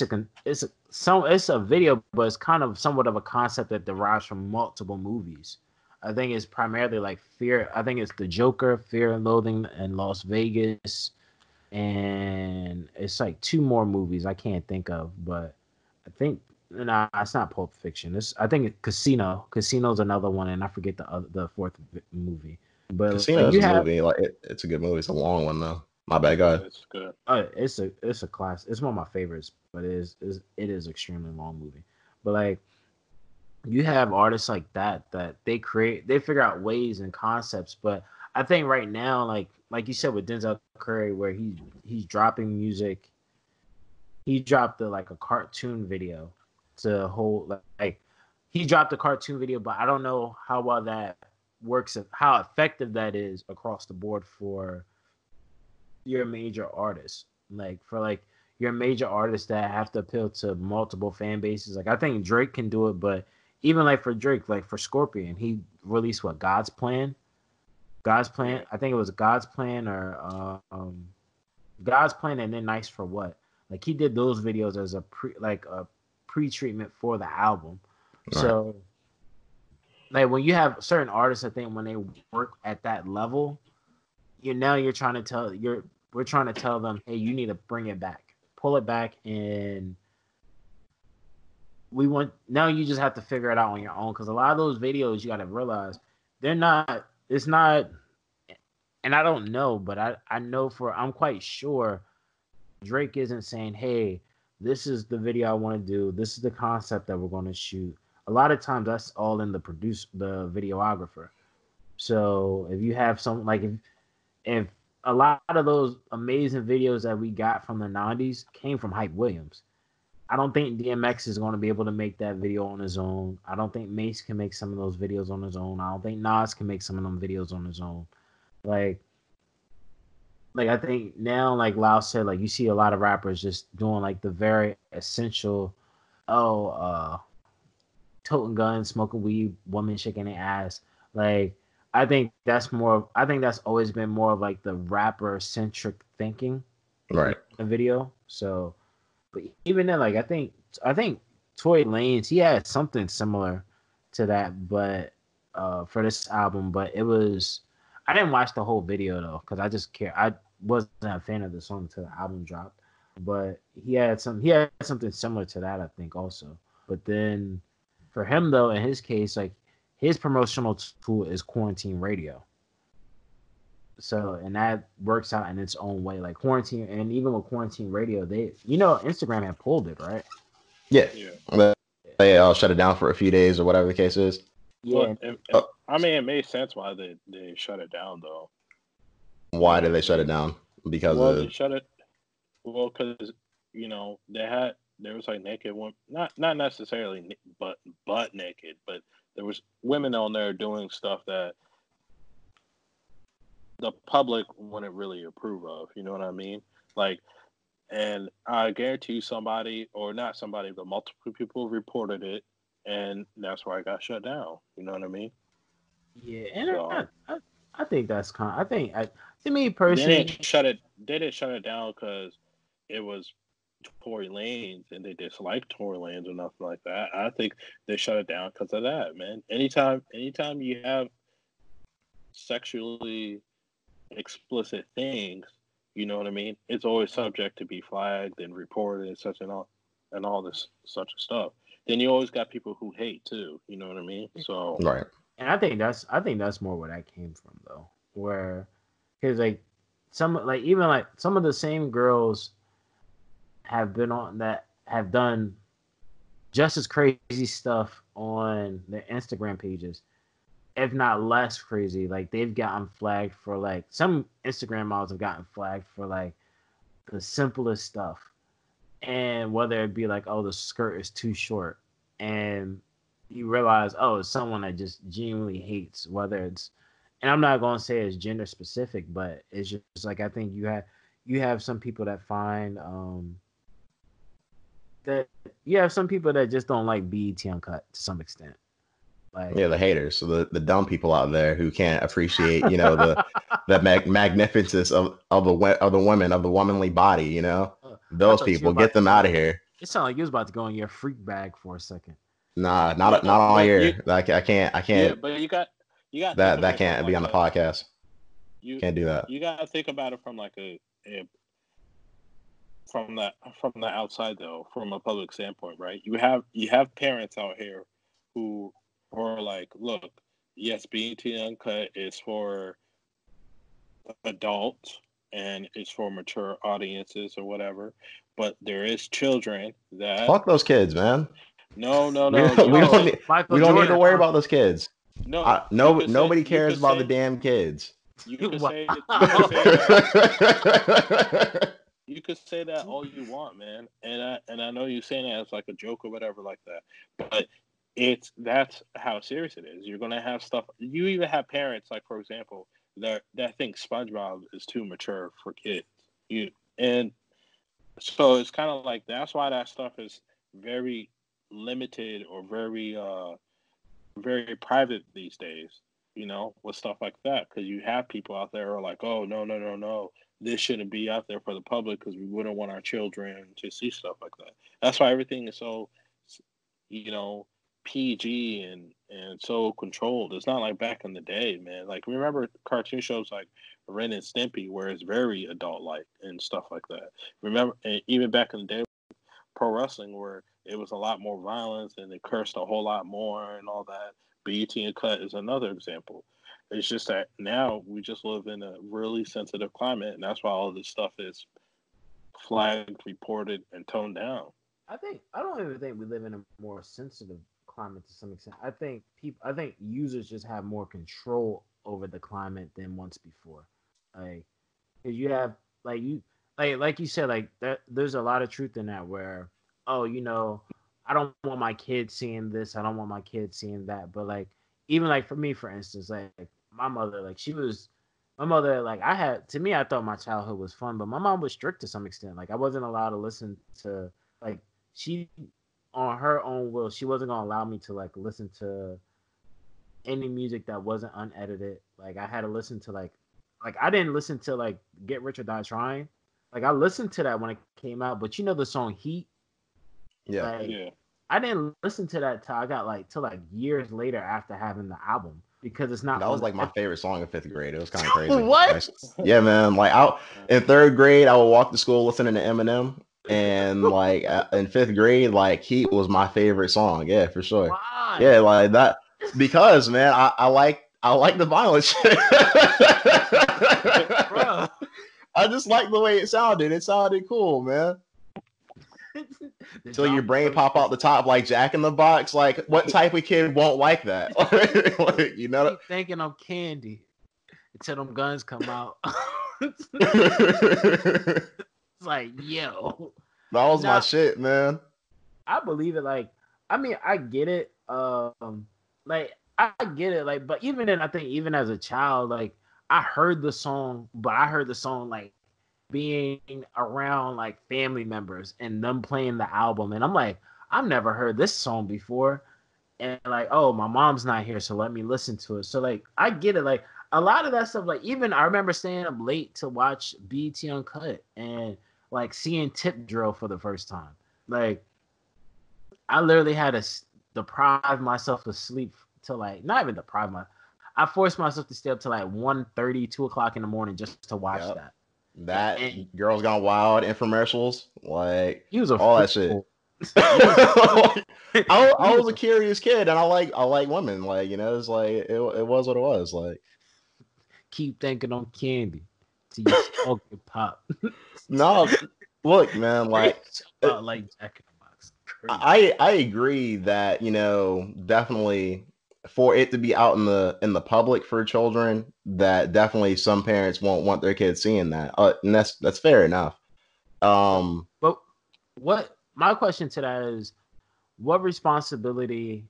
a video, but it's kind of somewhat of a concept that derives from multiple movies. I think it's primarily like Fear. I think it's The Joker, Fear and Loathing in Las Vegas. and it's like 2 more movies I can't think of, but I think nah, it's not Pulp Fiction. I think Casino. Casino's another one, and I forget the fourth movie. But Casino like is you a have, movie. Like it's a good movie. It's a long one though. My bad, guy. It's good. it's a class. It's one of my favorites, but it is extremely long movie. But like you have artists like that they figure out ways and concepts. But I think right now, like you said with Denzel Curry, where he's dropping music. He dropped like a cartoon video to hold like he dropped a cartoon video, but I don't know how well that works, how effective that is across the board for your major artists. Like for like your major artists that have to appeal to multiple fan bases. Like I think Drake can do it, but even like for Drake, like for Scorpion, he released what God's Plan. God's Plan. Yeah. I think it was God's Plan or God's Plan, and then Nice for What. Like he did those videos as a pre-treatment for the album. Right. So like when you have certain artists, I think when they work at that level, we're trying to tell them, hey, you need to bring it back, pull it back, and now you just have to figure it out on your own, because a lot of those videos you got to realize it's not, and I don't know, but I'm quite sure Drake isn't saying, hey, this is the video I want to do, this is the concept that we're going to shoot. A lot of times that's all in the videographer. So if you have some, like if a lot of those amazing videos that we got from the 90s came from Hype Williams. I don't think DMX is going to be able to make that video on his own. I don't think Mace can make some of those videos on his own. I don't think Nas can make some of them videos on his own. Like I think now, like Lau said, like you see a lot of rappers just doing like the very essential, toting guns, smoking weed, woman shaking their ass. Like I think that's always been more of like the rapper centric thinking, Right. in the video. So, but even then, like I think Tory Lanez, he had something similar to that, but for this album, but I didn't watch the whole video though, because I wasn't a fan of the song until the album dropped. But he had something similar to that, I think, also. But then for him though, in his case, like his promotional tool is quarantine radio. So, and that works out in its own way. Like quarantine, and even with quarantine radio, Instagram had pulled it, right? Yeah. Yeah. I'll shut it down for a few days or whatever the case is. Yeah. I mean, it made sense why they shut it down, though. Why did they shut it down? Because they shut it. Well, because there was like naked women, not necessarily but naked, but there was women on there doing stuff that the public wouldn't really approve of. You know what I mean? Like, and I guarantee you, but multiple people reported it, and that's why it got shut down. You know what I mean? Yeah, and I think that's to me personally, They didn't shut it down because it was Tory Lanez and they disliked Tory Lanez or nothing like that. I think they shut it down because of that, man. Anytime you have sexually explicit things, you know what I mean? It's always subject to be flagged and reported and such and all this such stuff. Then you always got people who hate too. You know what I mean? So right. and I think that's more where that came from though, where because like some of the same girls have done just as crazy stuff on their Instagram pages, if not less crazy. Like they've gotten flagged for like some Instagram models have gotten flagged for like the simplest stuff, and whether it be like, oh, the skirt is too short, and you realize, oh, it's someone that just genuinely hates, whether it's, and I'm not going to say it's gender specific, but it's just like I think you have some people that find that you have some people that just don't like BET Uncut to some extent. Like, yeah, the haters, so the dumb people out there who can't appreciate, the magnificence of the women, of the womanly body, those people, get them out of here. It sounded like you was about to go in your freak bag for a second. Nah, not on here. I can't. Yeah, but you got that can't be on the podcast. You can't do that. You gotta think about it from like a from the outside though, from a public standpoint, right? You have parents out here who are like, look, yes, BET Uncut is for adults and it's for mature audiences or whatever, but there is children that Fuck those kids, man. no, no, We no. don't, You we could don't say need, Michael we don't need to Jordan, worry about those kids. no. No, nobody cares about the damn kids. You could Wow. say that. You could say that all you want, man, and I know you're saying that as like a joke or whatever like that, but that's how serious it is. You're gonna have stuff. You even have parents, like for example, that think SpongeBob is too mature for kids. And so it's kind of like that's why that stuff is very limited or very private these days, with stuff like that. Because you have people out there who are like, oh, no, no, no, no. This shouldn't be out there for the public because we wouldn't want our children to see stuff like that. That's why everything is so, PG and so controlled. It's not like back in the day, man. Like, remember cartoon shows like Ren and Stimpy where it's very adult-like and stuff like that. Remember, and even back in the day, pro wrestling where it was a lot more violence and they cursed a whole lot more and all that. BET and Cut is another example. It's just that now we just live in a really sensitive climate, and that's why all this stuff is flagged, reported, and toned down. I don't even think we live in a more sensitive climate to some extent. I think users just have more control over the climate than once before. Like, 'cause you have like you said, like there's a lot of truth in that where, oh, I don't want my kids seeing this, I don't want my kids seeing that. But like even like for me, for instance, like my mother, like I had to me, I thought my childhood was fun, but my mom was strict to some extent. Like I wasn't allowed to listen to like she on her own will, she wasn't gonna allow me to like listen to any music that wasn't unedited. Like I had to listen to like I didn't listen to like Get Rich or Die Trying. Like I listened to that when it came out, but the song Heat. Yeah. Like Yeah. I didn't listen to that till I got till like years later after having the album because it's not That was on. like my favorite song in fifth grade. It was kind of crazy. What? Yeah, man. Like out in third grade, I would walk to school listening to Eminem, and like in fifth grade, like Heat was my favorite song. Yeah, for sure. Why? Yeah, like that because man, I like the violence. Bro. I just like the way it sounded. It sounded cool, man. Till your brain pop out the top like Jack in the Box. Like, what type of kid won't like that? Like, Keep thinking I'm candy until them guns come out. It's like, yo, that was my shit, man. I believe it. Like, I mean, I get it. Like I get it. Like, but even then, I think even as a child, like I heard the song, but I heard the song like being around like family members and them playing the album, and I'm like, I've never heard this song before, and like, oh, my mom's not here, so let me listen to it. So like, I get it. Like a lot of that stuff. Like even I remember staying up late to watch BET Uncut and like seeing Tip Drill for the first time. Like I literally had to deprive myself of sleep till like not even deprive my. I forced myself to stay up till like 1:30, 2 o'clock in the morning just to watch that. That Girls Gone Wild infomercials, like he was all that shit. I was a curious kid, and I like women. Like it's like it was what it was. Like keep thinking I'm candy till you smoke your pop. No, look, man, like like Jack in the Box. I agree that definitely for it to be out in the public for children, that definitely some parents won't want their kids seeing that, and that's fair enough. But what my question to that is, what responsibility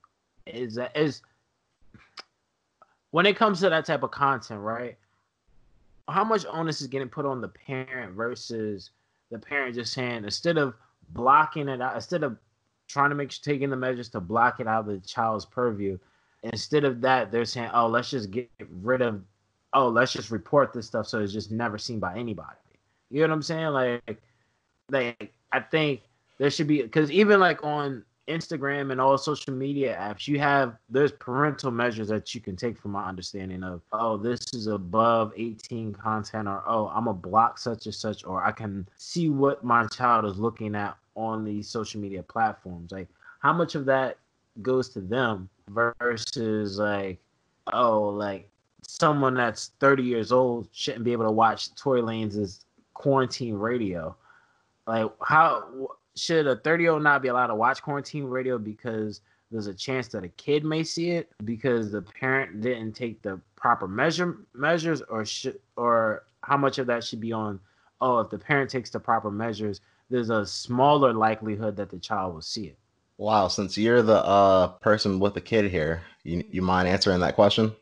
is when it comes to that type of content, right? How much onus is getting put on the parent versus the parent just saying, instead of blocking it out, instead of trying to taking the measures to block it out of the child's purview, instead of that, they're saying, oh, let's just let's just report this stuff so it's just never seen by anybody. You know what I'm saying? Like I think there should be, because even like on Instagram and all social media apps, there's parental measures that you can take from my understanding of, oh, this is above 18 content, or oh, I'm a block such and such, or I can see what my child is looking at on these social media platforms. Like, how much of that goes to them versus like, oh, like someone that's 30 years old shouldn't be able to watch Tory Lanez's quarantine radio. Like, how should a 30-year-old not be allowed to watch quarantine radio because there's a chance that a kid may see it because the parent didn't take the proper measures, or how much of that should be on, oh, if the parent takes the proper measures, there's a smaller likelihood that the child will see it. Wow, since you're the person with the kid here, you mind answering that question?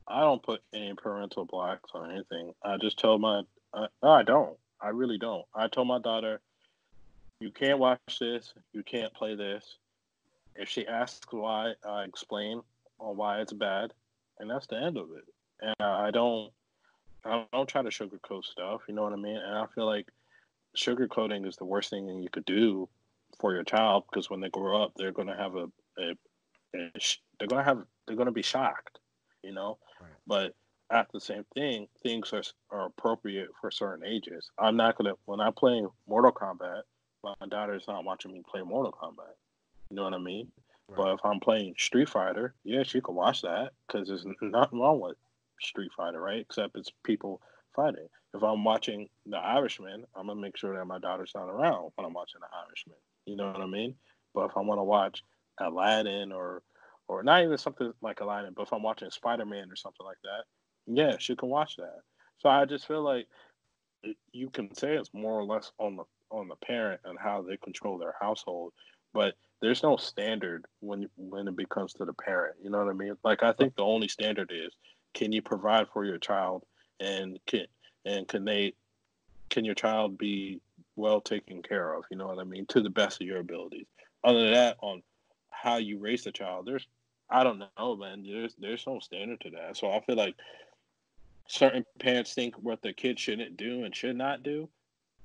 I don't put any parental blocks on anything. I just tell no, I don't. I really don't. I told my daughter, you can't watch this, you can't play this. If she asks why, I explain on why it's bad, and that's the end of it. And I don't try to sugarcoat stuff. You know what I mean? And I feel like sugarcoating is the worst thing you could do for your child, because when they grow up, they're going to have they're going to be shocked. You know, Right. But at the same thing, things are appropriate for certain ages. I'm not gonna, when I play Mortal Kombat, my daughter's not watching me play Mortal Kombat. You know what I mean? Right. But if I'm playing Street Fighter, yeah, she can watch that because there's nothing wrong with Street Fighter, right? Except it's people fighting. If I'm watching The Irishman, I'm gonna make sure that my daughter's not around when I'm watching The Irishman. You know what I mean? But if I want to watch Aladdin or not even something like Aladdin, but if I'm watching Spider-Man or something like that, yeah, she can watch that. So I just feel like you can say it's more or less on the parent and how they control their household, but there's no standard when it becomes to the parent. You know what I mean? Like, I think the only standard is, can you provide for your child, and can your child be well taken care of? You know what I mean? To the best of your abilities. Other than that, on how you raise a child, I don't know, man. There's no standard to that. So I feel like certain parents think what their kids shouldn't do and should not do.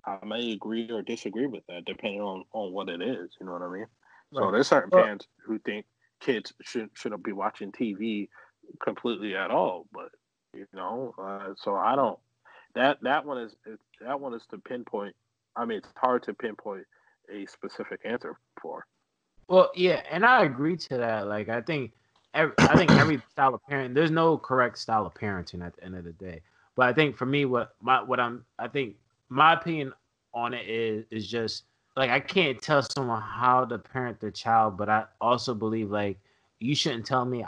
I may agree or disagree with that, depending on what it is. You know what I mean? So Right. there's certain Well, parents who think kids shouldn't be watching TV completely at all. But so I don't. That one is to pinpoint. I mean, it's hard to pinpoint a specific answer for. Well, yeah, and I agree to that. Like, I think every style of parent, there's no correct style of parenting at the end of the day. But I think for me, I think my opinion on it is just like, I can't tell someone how to parent their child, but I also believe, like, you shouldn't tell me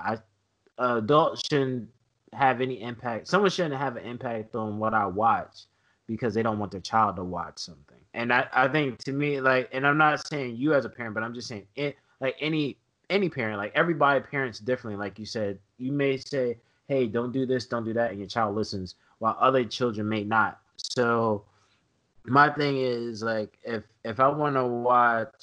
adults shouldn't have any impact. Someone shouldn't have an impact on what I watch because they don't want their child to watch something. And I think, to me, like, and I'm not saying you as a parent, but I'm just saying it, like, any parent, like, everybody parents differently. Like you said, you may say, hey, don't do this, don't do that, and your child listens, while other children may not. So my thing is, like, if I want to watch,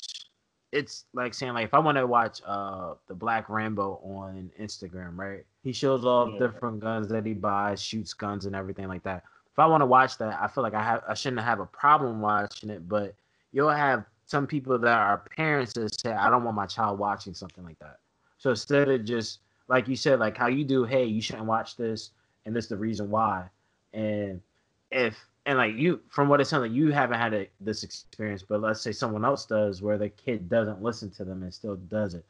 it's like saying, like, if I want to watch the Black Rambo on Instagram, right? He shows off Yeah. different guns that he buys, shoots guns and everything like that. If I want to watch that, I feel like I shouldn't have a problem watching it. But you'll have some people that are parents that say, I don't want my child watching something like that. So instead of just, like you said, like how you do, hey, you shouldn't watch this, and this is the reason why. And like, you, from what it sounds like, you haven't had this experience, but let's say someone else does, where the kid doesn't listen to them and still does it.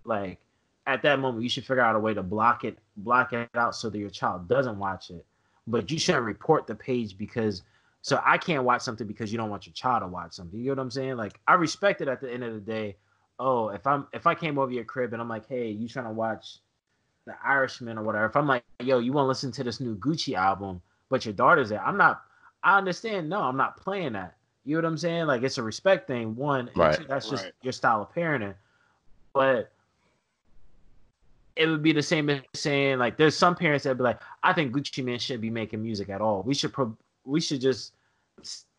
Like, at that moment, you should figure out a way to block it out so that your child doesn't watch it. But you shouldn't report the page because, so I can't watch something because you don't want your child to watch something. You know what I'm saying? Like, I respect it at the end of the day. Oh, if I came over your crib and I'm like, hey, you trying to watch The Irishman or whatever. If I'm like, yo, you want to listen to this new Gucci album, but your daughter's there, I understand. No, I'm not playing that. You know what I'm saying? Like, it's a respect thing, one, and Right. two, that's just Right. your style of parenting. But it would be the same as saying, like, there's some parents that be like, I think Gucci Man shouldn't be making music at all. We should just,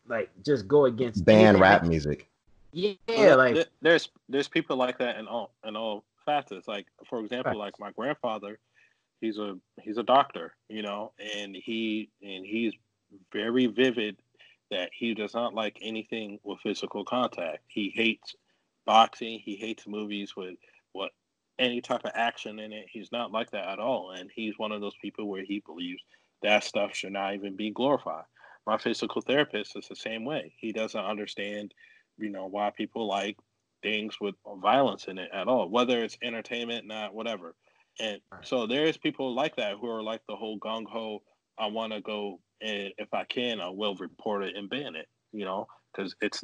like, just go against Ban anything rap that, music. yeah, like, There's people like that in all facets. Like, for example, like my grandfather, he's a doctor, and he's very vivid that he does not like anything with physical contact. He hates boxing. He hates movies with what any type of action in it. He's not like that at all. And he's one of those people where he believes that stuff should not even be glorified. My physical therapist is the same way. He doesn't understand, why people like things with violence in it at all, whether it's entertainment, not whatever. And so there's people like that who are like the whole gung ho. I want to go, and if I can, I will report it and ban it. Because it's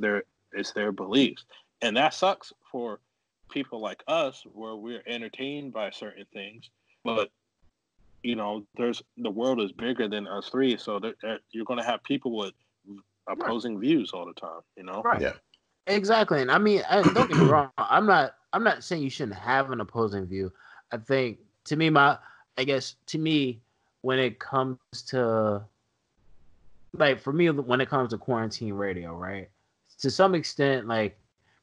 their beliefs, and that sucks for people like us, where we're entertained by certain things. But the world is bigger than us three, so you're going to have people with opposing views all the time. Right. Yeah. Exactly. And I mean, don't get me wrong. I'm not saying you shouldn't have an opposing view. I think to me, when it comes to quarantine radio, right? To some extent, like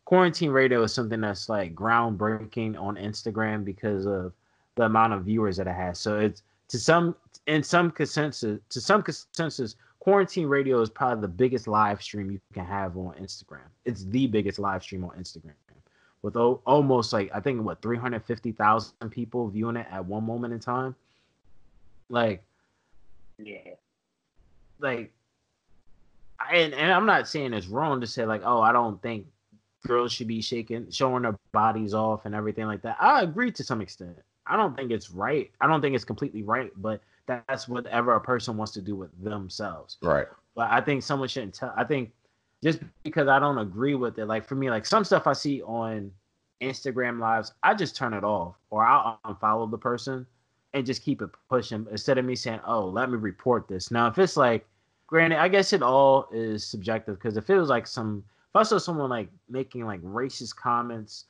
quarantine radio is something that's like groundbreaking on Instagram because of the amount of viewers that it has. So it's to some consensus, quarantine radio is probably the biggest live stream you can have on Instagram. It's the biggest live stream on Instagram with almost like, I think 350,000 people viewing it at one moment in time. Like, yeah, like, and I'm not saying it's wrong to say like, oh, I don't think girls should be showing their bodies off and everything like that. I agree to some extent. I don't think it's right. I don't think it's completely right, but that's whatever a person wants to do with themselves. Right. But I think someone shouldn't tell. I think just because I don't agree with it, like for me, like some stuff I see on Instagram lives, I just turn it off or I'll unfollow the person and just keep it pushing instead of me saying, oh, let me report this. Now, if it's like, granted, I guess it all is subjective, because if it was like if I saw someone like making like racist comments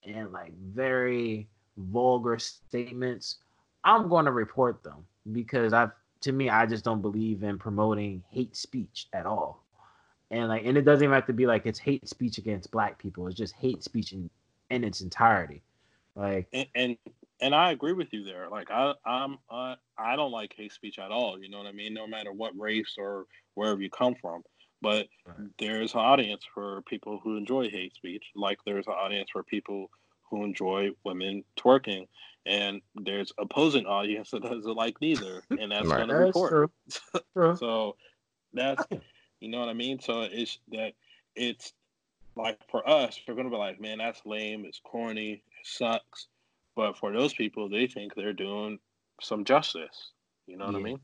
and like very vulgar statements, I'm going to report them, because I just don't believe in promoting hate speech at all. And it doesn't even have to be like it's hate speech against black people. It's just hate speech in its entirety. Like, and I agree with you there. Like I don't like hate speech at all. You know what I mean? No matter what race or wherever you come from. But there's an audience for people who enjoy hate speech. Like there's an audience for people who enjoy women twerking, and there's opposing audience that doesn't like neither, and that's going to report. True. So that's, you know what I mean? So it's like for us, we're going to be like, man, that's lame. It's corny. It sucks. But for those people, they think they're doing some justice. You know what I mean?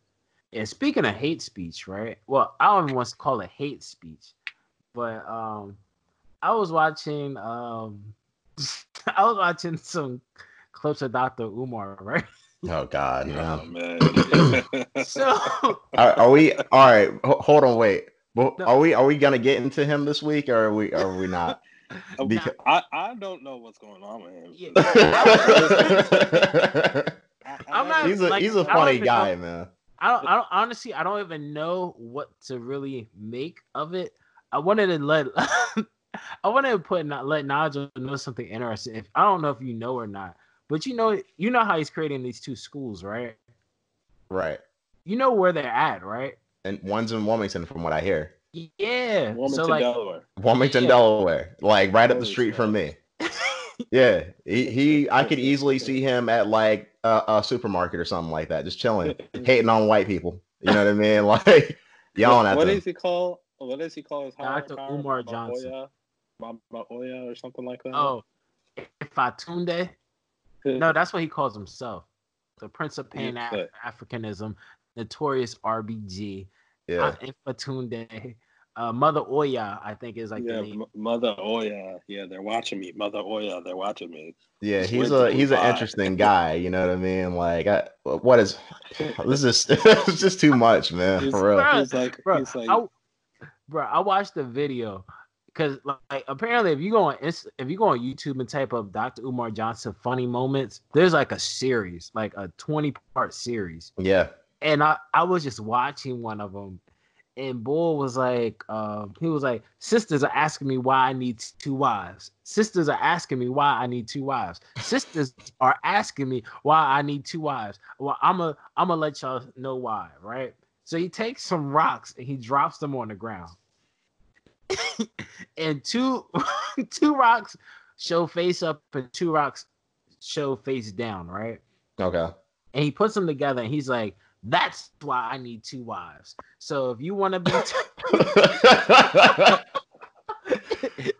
Yeah. Speaking of hate speech, right? Well, I don't even want to call it hate speech, but I was watching some clips of Dr. Umar, right? Oh God, no. man. So are we all right? Hold on, wait. Well, no. Are we gonna get into him this week, or are we not? Because I don't know what's going on with him. Yeah. He's a funny guy, man. I don't honestly, I don't even know what to really make of it. I wanted to let Nigel know something interesting. I don't know if you know or not, but you know how he's creating these two schools, right? Right. You know where they're at, right? And one's in Wilmington, from what I hear. Yeah. Wilmington, Delaware. Wilmington, Delaware. Like right up the street from me. Yeah. I could easily see him at like a supermarket or something like that, just chilling, hating on white people. You know what I mean? Like yelling at them. What does he call his Dr. Umar Johnson. Mama Oya or something like that? Oh, Fatunde? No, that's what he calls himself. The Prince of Pan Africanism, notorious RBG. Yeah. Fatunde. Mother Oya, I think, is like the name. Mother Oya. Yeah, they're watching me. Mother Oya, they're watching me. Yeah, he's an interesting guy. You know what I mean? Like, this is it's just too much, man. For real. He's like, I watched the video because like apparently if you go on YouTube and type up Dr. Umar Johnson funny moments, there's like a series, like a 20-part series. Yeah. And I was just watching one of them. And Bull was like, he was like, sisters are asking me why I need two wives. Sisters are asking me why I need two wives. Sisters are asking me why I need two wives. Well, I'm gonna let y'all know why, right? So he takes some rocks and he drops them on the ground. And two rocks show face up and Two Rocks show face down, right? Okay. And he puts them together and he's like, that's why I need two wives. So if you want to be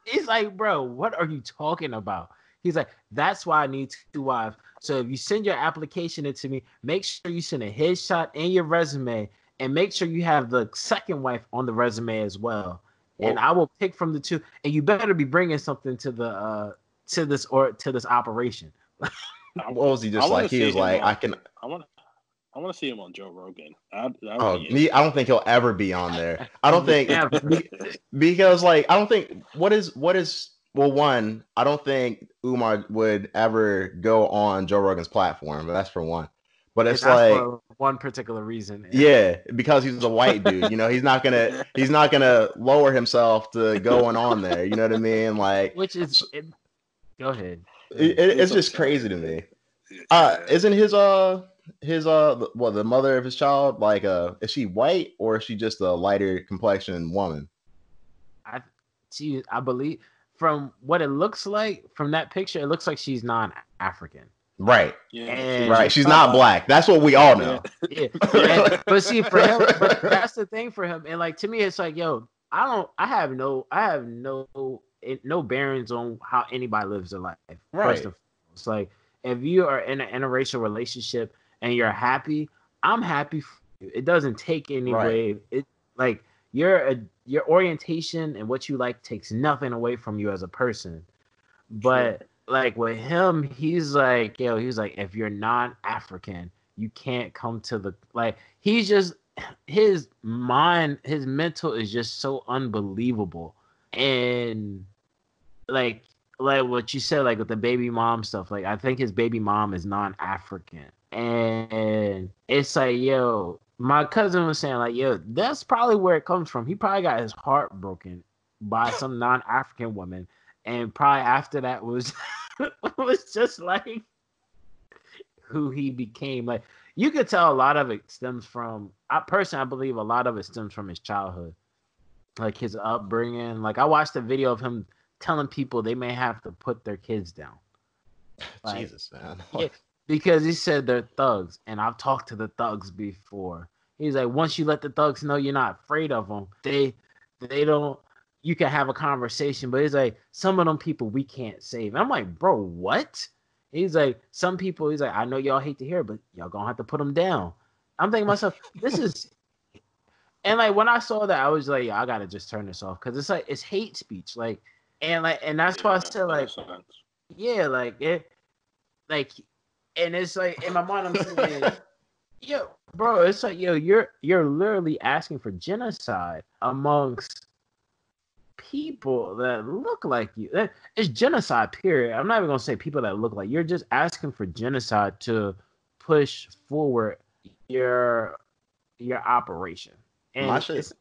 he's like, bro, what are you talking about? He's like, that's why I need two wives. So if you send your application into me, make sure you send a headshot and your resume, and make sure you have the second wife on the resume as well. And I will pick from the two. And you better be bringing something to the to this operation. What was he just like? He was like, I want to see him on Joe Rogan. I don't think he'll ever be on there. I don't think because like I don't think what is well, one, I don't think Umar would ever go on Joe Rogan's platform, but that's for one. But it's like for one particular reason. Yeah, because he's a white dude. You know, he's not gonna lower himself to going on there. You know what I mean? Like, which is go ahead. It's just crazy to me. Isn't his the mother of his child, like is she white or is she just a lighter complexioned woman? I believe from what it looks like from that picture, it looks like she's non-African. Right. Yeah. Right. She's not black. That's what we all know. Yeah. But see, for him, but that's the thing for him. And like to me, it's like, yo, I have no bearings on how anybody lives their life. Right. First of all, it's like if you are in an interracial relationship and you're happy, I'm happy for you. It doesn't take any way. It like your orientation and what you like takes nothing away from you as a person. But like with him, he's like, if you're non-African, you can't come to the like. He's just his mental is just so unbelievable, and like what you said, like with the baby mom stuff. Like I think his baby mom is non-African, and it's like, yo, my cousin was saying like, yo, that's probably where it comes from. He probably got his heart broken by some non-African woman, and probably after that was just like who he became. Like you could tell a lot of it stems from. I believe a lot of it stems from his childhood, like his upbringing. Like I watched a video of him telling people they may have to put their kids down. Like, Jesus, man. Yeah, because he said they're thugs, and I've talked to the thugs before. He's like, once you let the thugs know you're not afraid of them, they don't. You can have a conversation, but he's like, some of them people we can't save. And I'm like, bro, what? He's like, some people. He's like, I know y'all hate to hear it, but y'all gonna have to put them down. I'm thinking to myself, this is. And like when I saw that, I was like, yeah, I gotta just turn this off because it's like it's hate speech, like. And that's why I said like, yeah, like it, like, and it's like in my mind I'm saying, yo, bro, it's like, yo, you're literally asking for genocide amongst people that look like you. It's genocide, period. I'm not even gonna say people that look like you're just asking for genocide to push forward your operation. And my shit.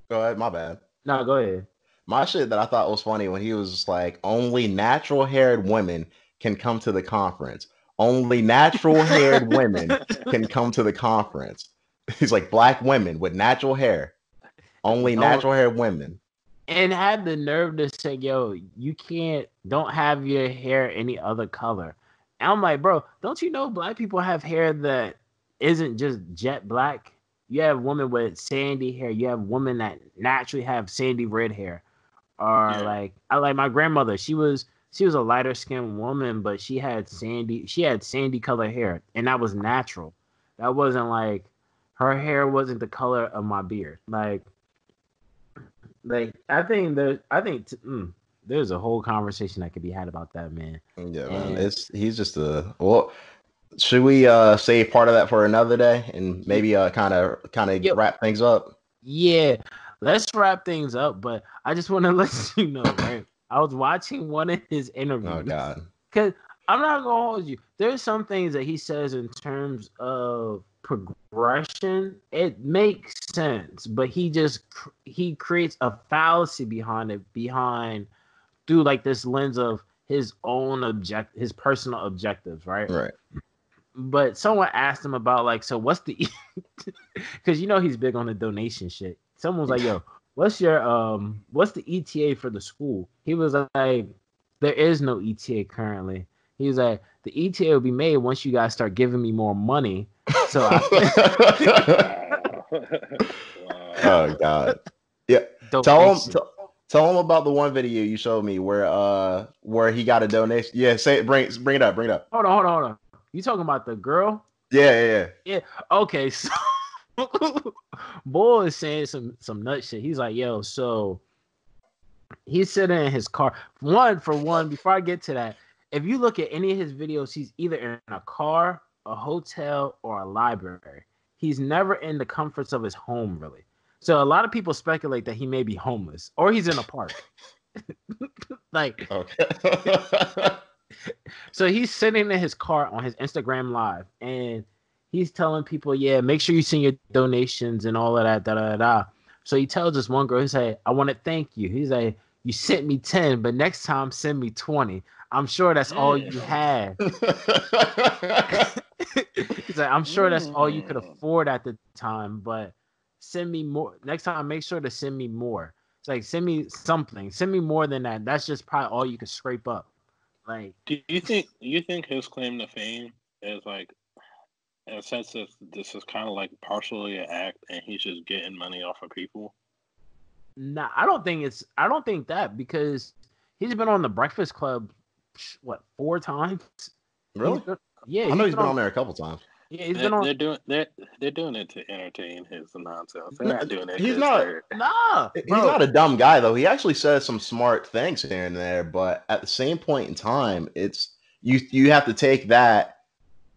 Go ahead, my bad. No, go ahead. My shit that I thought was funny when he was just like, only natural haired women can come to the conference. Only natural haired women can come to the conference. He's like, black women with natural hair. Only natural haired women. And had the nerve to say, yo, you don't have your hair any other color. And I'm like, bro, don't you know black people have hair that isn't just jet black? You have women with sandy hair. You have women that naturally have sandy red hair. Or like I like my grandmother. She was a lighter skinned woman, but she had sandy color hair, and that was natural. That wasn't like her hair wasn't the color of my beard. Like I think there's a whole conversation that could be had about that, man. Yeah, man. He's just well. Should we save part of that for another day and maybe kind of wrap things up? Yeah. Let's wrap things up, but I just want to let you know, right? I was watching one of his interviews. Oh, God. Because I'm not going to hold you. There's some things that he says in terms of progression. It makes sense, but he creates a fallacy behind it, through like this lens of his own his personal objectives, right? Right. But someone asked him about like, so what's the, because he's big on the donation shit. Someone was like, yo, what's the ETA for the school? He was like, there is no ETA currently. He's like, the ETA will be made once you guys start giving me more money. So Oh God. Yeah. donation. Tell him about the one video you showed me where he got a donation. Yeah, bring it up. Hold on. You talking about the girl? Yeah. Yeah. Okay. So Bull is saying some nut shit. He's like, yo, so he's sitting in his car. For one, before I get to that, if you look at any of his videos, he's either in a car, a hotel, or a library. He's never in the comforts of his home, really. So a lot of people speculate that he may be homeless or he's in a park. Like, Okay. so he's sitting in his car on his Instagram live and he's telling people, yeah, make sure you send your donations and all of that, da. So he tells this one girl, he's like, I want to thank you. He's like, you sent me 10, but next time send me 20. I'm sure that's all you had. He's like, I'm sure that's all you could afford at the time, but send me more. Next time, make sure to send me more. It's like, send me something. Send me more than that. That's just probably all you could scrape up. Like, do you think his claim to fame is like, in a sense that this is kind of like partially an act and he's just getting money off of people? Nah, I don't think that, because he's been on the Breakfast Club, what, 4 times? Really? Yeah, I know he's been on there a couple times. Yeah, he's been on. They're doing it to entertain his nonsense. They're not doing it. He's not. Nah, he's not a dumb guy though. He actually says some smart things here and there, but at the same point in time, it's you have to take that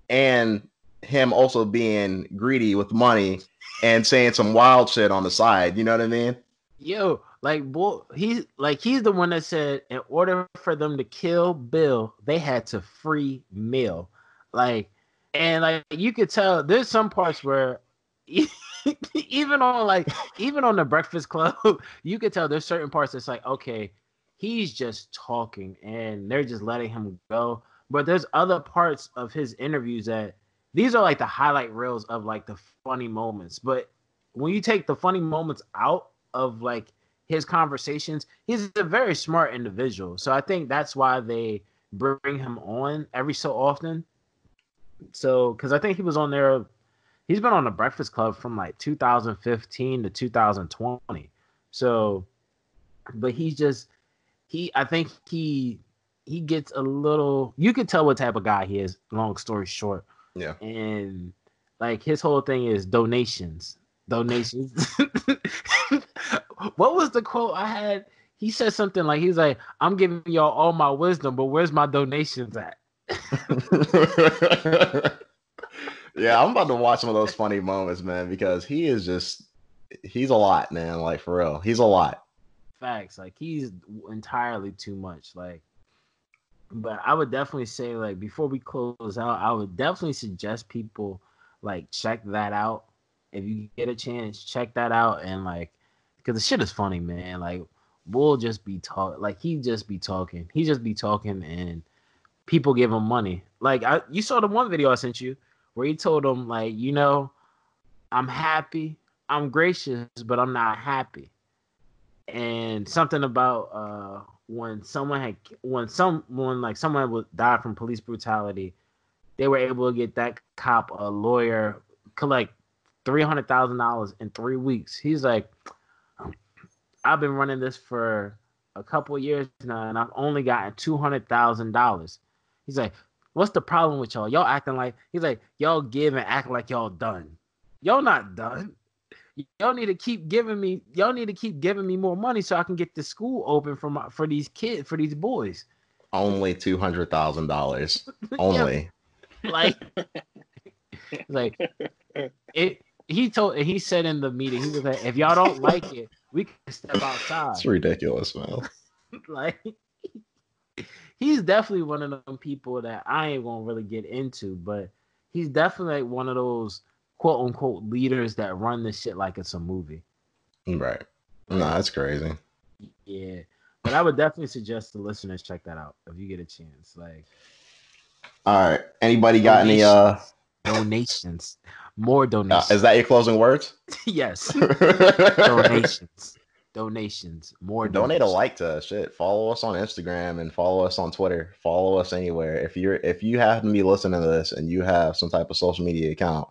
and him also being greedy with money and saying some wild shit on the side. You know what I mean? Yo, like, boy, he's the one that said in order for them to kill Bill, they had to free Mill. Like, and like you could tell, there's some parts where even on the Breakfast Club, you could tell there's certain parts that's like, okay, he's just talking and they're just letting him go. But there's other parts of his interviews that these are like the highlight reels of like the funny moments. But when you take the funny moments out of like his conversations, he's a very smart individual. So I think that's why they bring him on every so often. So, because I think he was on there, he's been on the Breakfast Club from like 2015 to 2020. So, but I think he gets a little, you can tell what type of guy he is, long story short. Yeah. And like his whole thing is donations. What was the quote I had? He said something like, he's like, I'm giving y'all all my wisdom, but where's my donations at? Yeah, I'm about to watch some of those funny moments, man, because he's a lot, man. Like, for real, he's a lot. Facts. Like, he's entirely too much. Like, but I would definitely say, like, before we close out, I would definitely suggest people like check that out. If you get a chance, check that out. And like, because the shit is funny, man. Like, we'll just be talking, like, he just be talking, and people give him money. Like, you saw the one video I sent you where he told him, like, you know, I'm happy, I'm gracious, but I'm not happy. And something about when someone would die from police brutality, they were able to get that cop a lawyer, collect $300,000 in 3 weeks. He's like, I've been running this for a couple of years now, and I've only gotten $200,000. He's like, what's the problem with y'all? Y'all acting like, he's like, y'all give and act like y'all done. Y'all not done. Y'all need to keep giving me more money so I can get the school open for these kids, for these boys. Only $200,000. Only. Like he said in the meeting, he was like, if y'all don't like it, we can step outside. It's ridiculous, man. Like, he's definitely one of them people that I ain't gonna really get into, but he's definitely like one of those quote unquote leaders that run this shit like it's a movie. Right. Nah, that's crazy. Yeah. But I would definitely suggest the listeners check that out if you get a chance. Like, all right. Anybody got any donations? More donations. Is that your closing words? Yes. Donations. donations, more Donate a donations. like to us. Shit. Follow us on Instagram and follow us on Twitter. Follow us anywhere. If you happen to be listening to this and you have some type of social media account,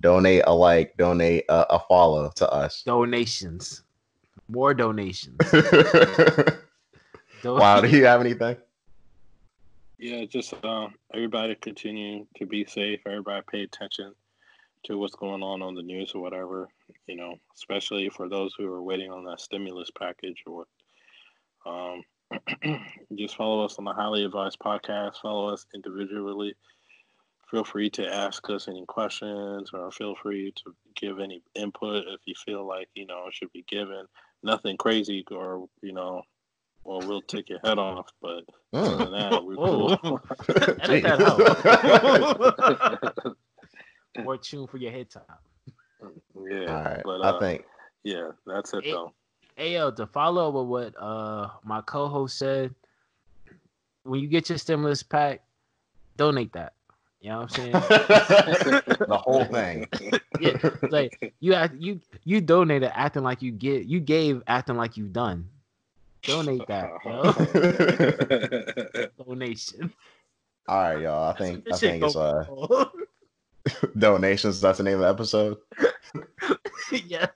donate a like, donate a follow to us. Donations, more donations. Wow, do you have anything? Yeah, just everybody continue to be safe. Everybody pay attention to what's going on the news or whatever. You know, especially for those who are waiting on that stimulus package or what. Just follow us on the Highly Advised podcast. Follow us individually. Feel free to ask us any questions or feel free to give any input if you feel like, you know, it should be given. Nothing crazy or, you know, well, we'll take your head off, but other than that, we're cool. Edit that out. More tune for your head top. Yeah, All right. but I think yeah, that's it though. Hey, yo, to follow up with what my co-host said, when you get your stimulus pack, donate that. You know what I'm saying? the whole thing. Yeah, like you donated acting like you gave acting like you done. Donate that, yo. Donation. All right, y'all. I think it's go. donations. That's the name of the episode. Yeah.